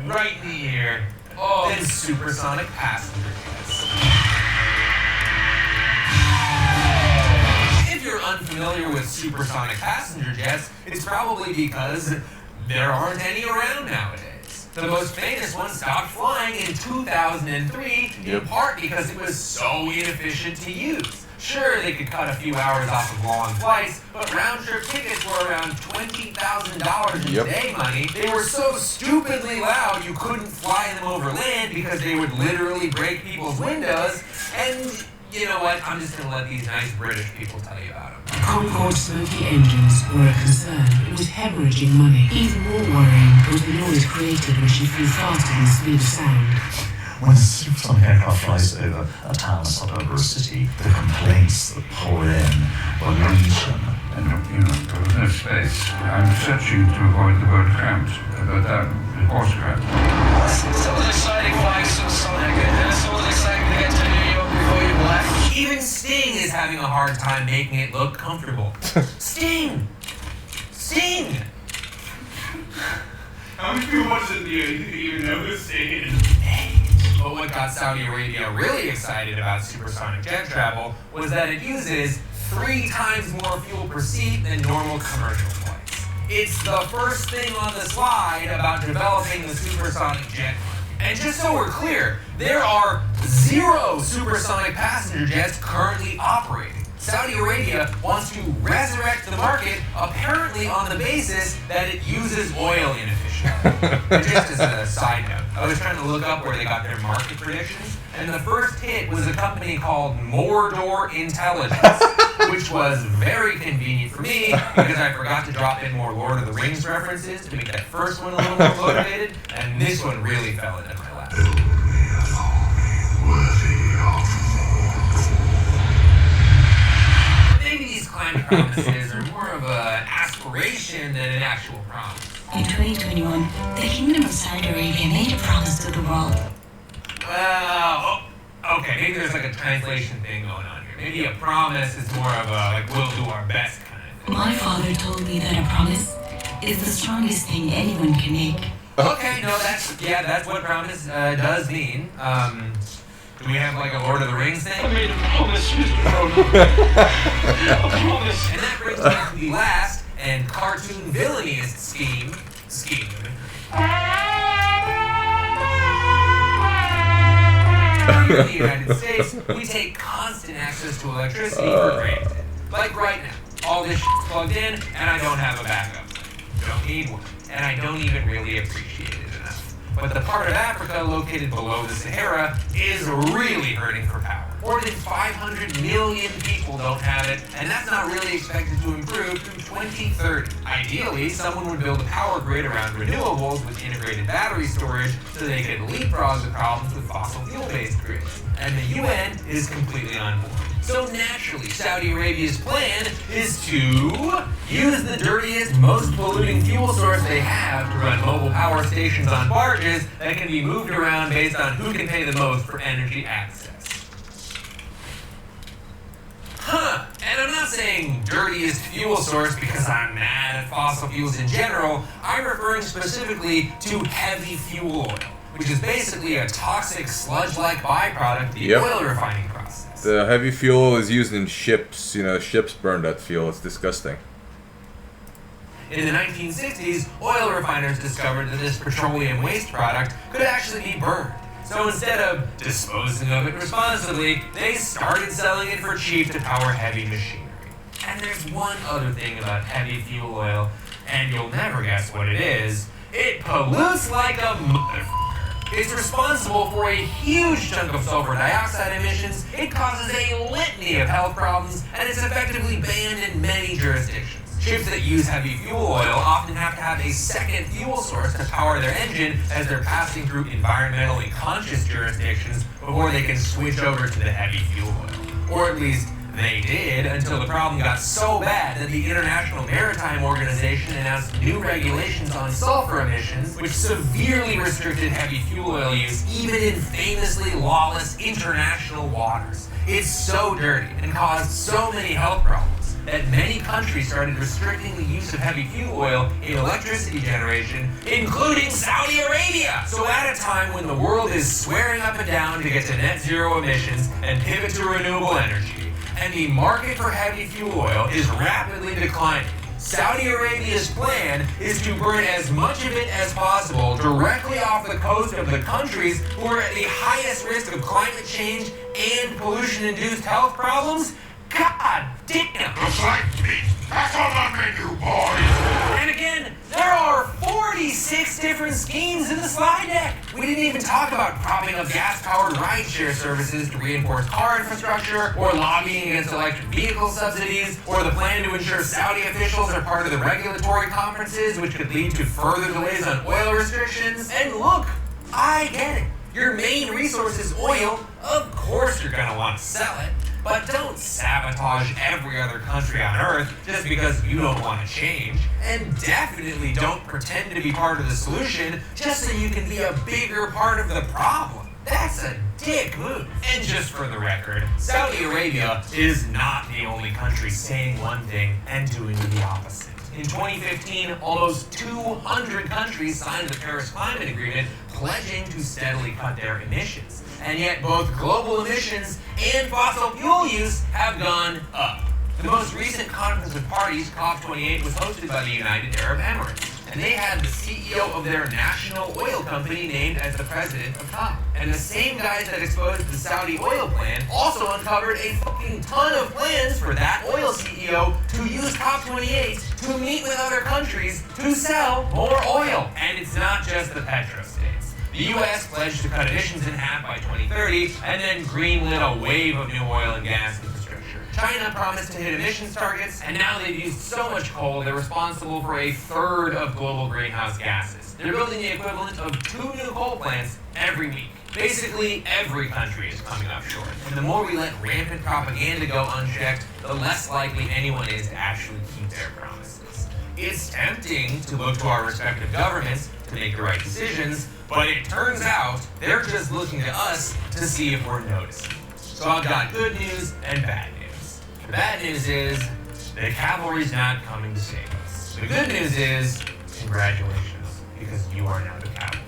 Right in the ear. Oh, then supersonic passenger jets. If you're unfamiliar with supersonic passenger jets, it's probably because there aren't any around nowadays. The most famous one stopped flying in 2003, in part because it was so inefficient to use. Sure, they could cut a few hours off of long flights, but round-trip tickets were around $20,000 in day money. They were so stupidly loud you couldn't fly them over land because they would literally break people's windows. And you know what? I'm just going to let these nice British people tell you about them. Concorde smoky engines were a concern. It was hemorrhaging money. Even more worrying was the noise created when she flew faster than the speed of sound. When a supersonic aircraft flies over a town, a suburb, or a city, the complaints that pour in were legion. And, you know, there was no space. I'm searching to avoid the word cramped, but that was cramped. So it was exciting flying supersonic, and so it was exciting to get to New York before you left. Even Sting is having a hard time making it look comfortable. Sting! Sting! How many people watch this video even know who Sting is? But what got Saudi Arabia really excited about supersonic jet travel was that it uses 3 times more fuel per seat than normal commercial flights. It's the first thing on the slide about developing the supersonic jet. And just so we're clear, there are 0 supersonic passenger jets currently operating. Saudi Arabia wants to resurrect the market, apparently on the basis that it uses oil inefficiently. And just as a side note, I was trying to look up where they got their market predictions, and the first hit was a company called Mordor Intelligence, which was very convenient for me because I forgot to drop in more Lord of the Rings references to make that first one a little more motivated, and this one really fell into my lap. Build me an army worthy of promises are more of an aspiration than an actual promise. In 2021, the Kingdom of Saudi Arabia made a promise to the world. Well, okay, maybe there's like a translation thing going on here. Maybe a promise is more of a, like, we'll do our best kind of thing. My father told me that a promise is the strongest thing anyone can make. Okay, no, that's what promise does mean. Do we have like a Lord of the Rings thing? I made a promise, Mr. Frodo. A promise. And that brings me to the last and cartoon villainiest scheme. Here in the United States, we take constant access to electricity for granted. Like right now, all this shit's plugged in, and I don't have a backup. Don't need one, and I don't even really appreciate it enough. But the part of Africa located below the Sahara is really hurting for power. More than 500 million people don't have it, and that's not really expected to improve through 2030. Ideally, someone would build a power grid around renewables with integrated battery storage so they could leapfrog the problems with fossil fuel-based grids. And the UN is completely on board. So naturally, Saudi Arabia's plan is to use the dirtiest, most polluting fuel source they have to run mobile power stations on barges that can be moved around based on who can pay the most for energy access. And I'm not saying dirtiest fuel source because I'm mad at fossil fuels in general. I'm referring specifically to heavy fuel oil, which is basically a toxic sludge-like byproduct of the oil refining process. The heavy fuel is used in ships. You know, ships burn that fuel. It's disgusting. In the 1960s, oil refiners discovered that this petroleum waste product could actually be burned. So instead of disposing of it responsibly, they started selling it for cheap to power heavy machinery. And there's one other thing about heavy fuel oil, and you'll never guess what it is. It pollutes like a motherfucker. It's responsible for a huge chunk of sulfur dioxide emissions, it causes a litany of health problems, and it's effectively banned in many jurisdictions. Ships that use heavy fuel oil often have to have a second fuel source to power their engine as they're passing through environmentally conscious jurisdictions before they can switch over to the heavy fuel oil. Or at least they did until the problem got so bad that the International Maritime Organization announced new regulations on sulfur emissions, which severely restricted heavy fuel oil use even in famously lawless international waters. It's so dirty and caused so many health problems that many countries started restricting the use of heavy fuel oil in electricity generation, including Saudi Arabia. So at a time when the world is swearing up and down to get to net zero emissions and pivot to renewable energy, and the market for heavy fuel oil is rapidly declining, Saudi Arabia's plan is to burn as much of it as possible directly off the coast of the countries who are at the highest risk of climate change and pollution-induced health problems. God damn! Looks like meat. That's on the menu, boys! And again, there are 46 different schemes in the slide deck. We didn't even talk about propping up gas-powered rideshare services to reinforce car infrastructure, or lobbying against electric vehicle subsidies, or the plan to ensure Saudi officials are part of the regulatory conferences, which could lead to further delays on oil restrictions. And look, I get it. Your main resource is oil. Of course you're gonna want to sell it. But don't sabotage every other country on Earth just because you don't want to change. And definitely don't pretend to be part of the solution just so you can be a bigger part of the problem. That's a dick move. And just for the record, Saudi Arabia is not the only country saying one thing and doing the opposite. In 2015, almost 200 countries signed the Paris Climate Agreement, pledging to steadily cut their emissions. And yet both global emissions and fossil fuel use have gone up. The most recent Conference of Parties, COP28, was hosted by the United Arab Emirates. And they had the CEO of their national oil company named as the president of COP. And the same guys that exposed the Saudi oil plan also uncovered a fucking ton of plans for that oil CEO to use COP28 to meet with other countries to sell more oil. And it's not just the petrostates. The U.S. pledged to cut emissions in half by 2030 and then greenlit a wave of new oil and gas infrastructure. China promised to hit emissions targets, and now they've used so much coal they're responsible for a third of global greenhouse gases. They're building the equivalent of 2 new coal plants every week. Basically, every country is coming up short, and the more we let rampant propaganda go unchecked, the less likely anyone is to actually keep their promises. It's tempting to look to our respective governments to make the right decisions, but it turns out they're just looking to us to see if we're noticing. So I've got good news and bad news. The bad news is the cavalry's not coming to save us. The good news is congratulations, because you are now the cavalry.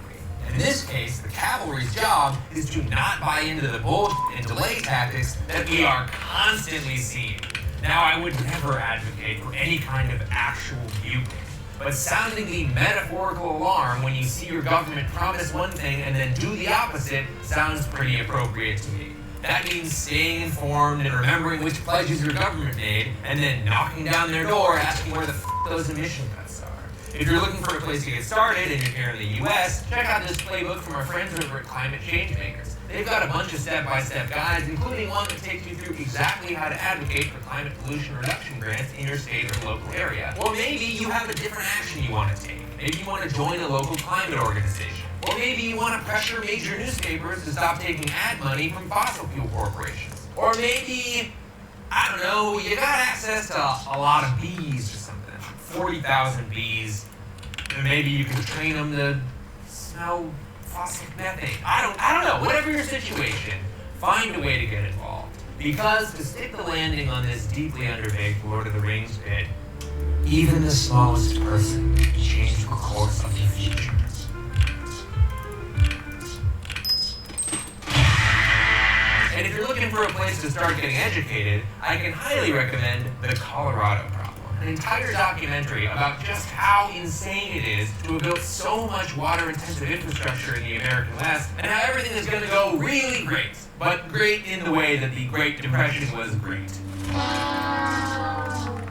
In this case, the cavalry's job is to not buy into the bullshit and delay tactics that we are constantly seeing. Now, I would never advocate for any kind of actual viewpoint, but sounding the metaphorical alarm when you see your government promise one thing and then do the opposite sounds pretty appropriate to me. That means staying informed and remembering which pledges your government made, and then knocking down their door asking where the those emission cuts are. If you're looking for a place to get started and you're here in the US, check out this playbook from our friends over at Climate Change Makers. They've got a bunch of step-by-step guides, including one that takes you through exactly how to advocate for climate pollution reduction grants in your state or local area. Or maybe you have a different action you want to take. Maybe you want to join a local climate organization. Or maybe you want to pressure major newspapers to stop taking ad money from fossil fuel corporations. Or maybe, I don't know, you got access to a lot of bees or something. 40,000 bees. And maybe you can train them to smell fossil methane. I don't know. Whatever your situation, find a way to get involved. Because to stick the landing on this deeply underbaked Lord of the Rings bit, even the smallest person can change the course of the future. And if you're looking for a place to start getting educated, I can highly recommend The Colorado Problem. An entire documentary about just how insane it is to have built so much water-intensive infrastructure in the American West, and how everything is going to go really great, but great in the way that the Great Depression was great.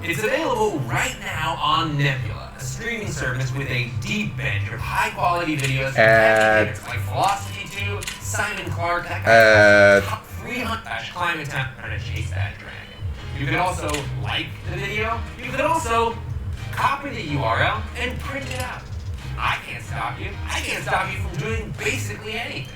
It's available right now on Nebula, a streaming service with a deep bench of high-quality videos from educators like Philosophy 2, Simon Clark, that guy, 300 climate time, trying to chase that dragon. You could also like the video. You could also copy the URL and print it out. I can't stop you. I can't stop you from doing basically anything.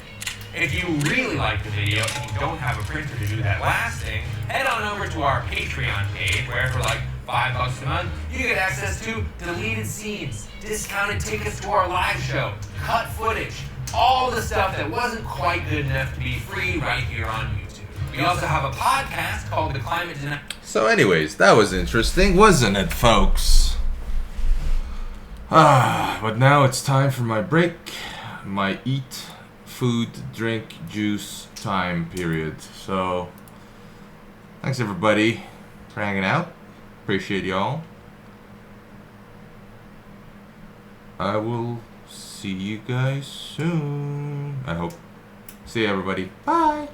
If you really like the video and you don't have a printer to do that last thing, head on over to our Patreon page where for like $5 a month, you get access to deleted scenes, discounted tickets to our live show, cut footage, all the stuff that wasn't quite good enough to be free right here on YouTube. We also have a podcast called The Climate Denial. So anyways, that was interesting, wasn't it, folks? But now it's time for my break. My eat, food, drink, juice time period. So, thanks everybody for hanging out. Appreciate y'all. I will see you guys soon. I hope. See you everybody. Bye.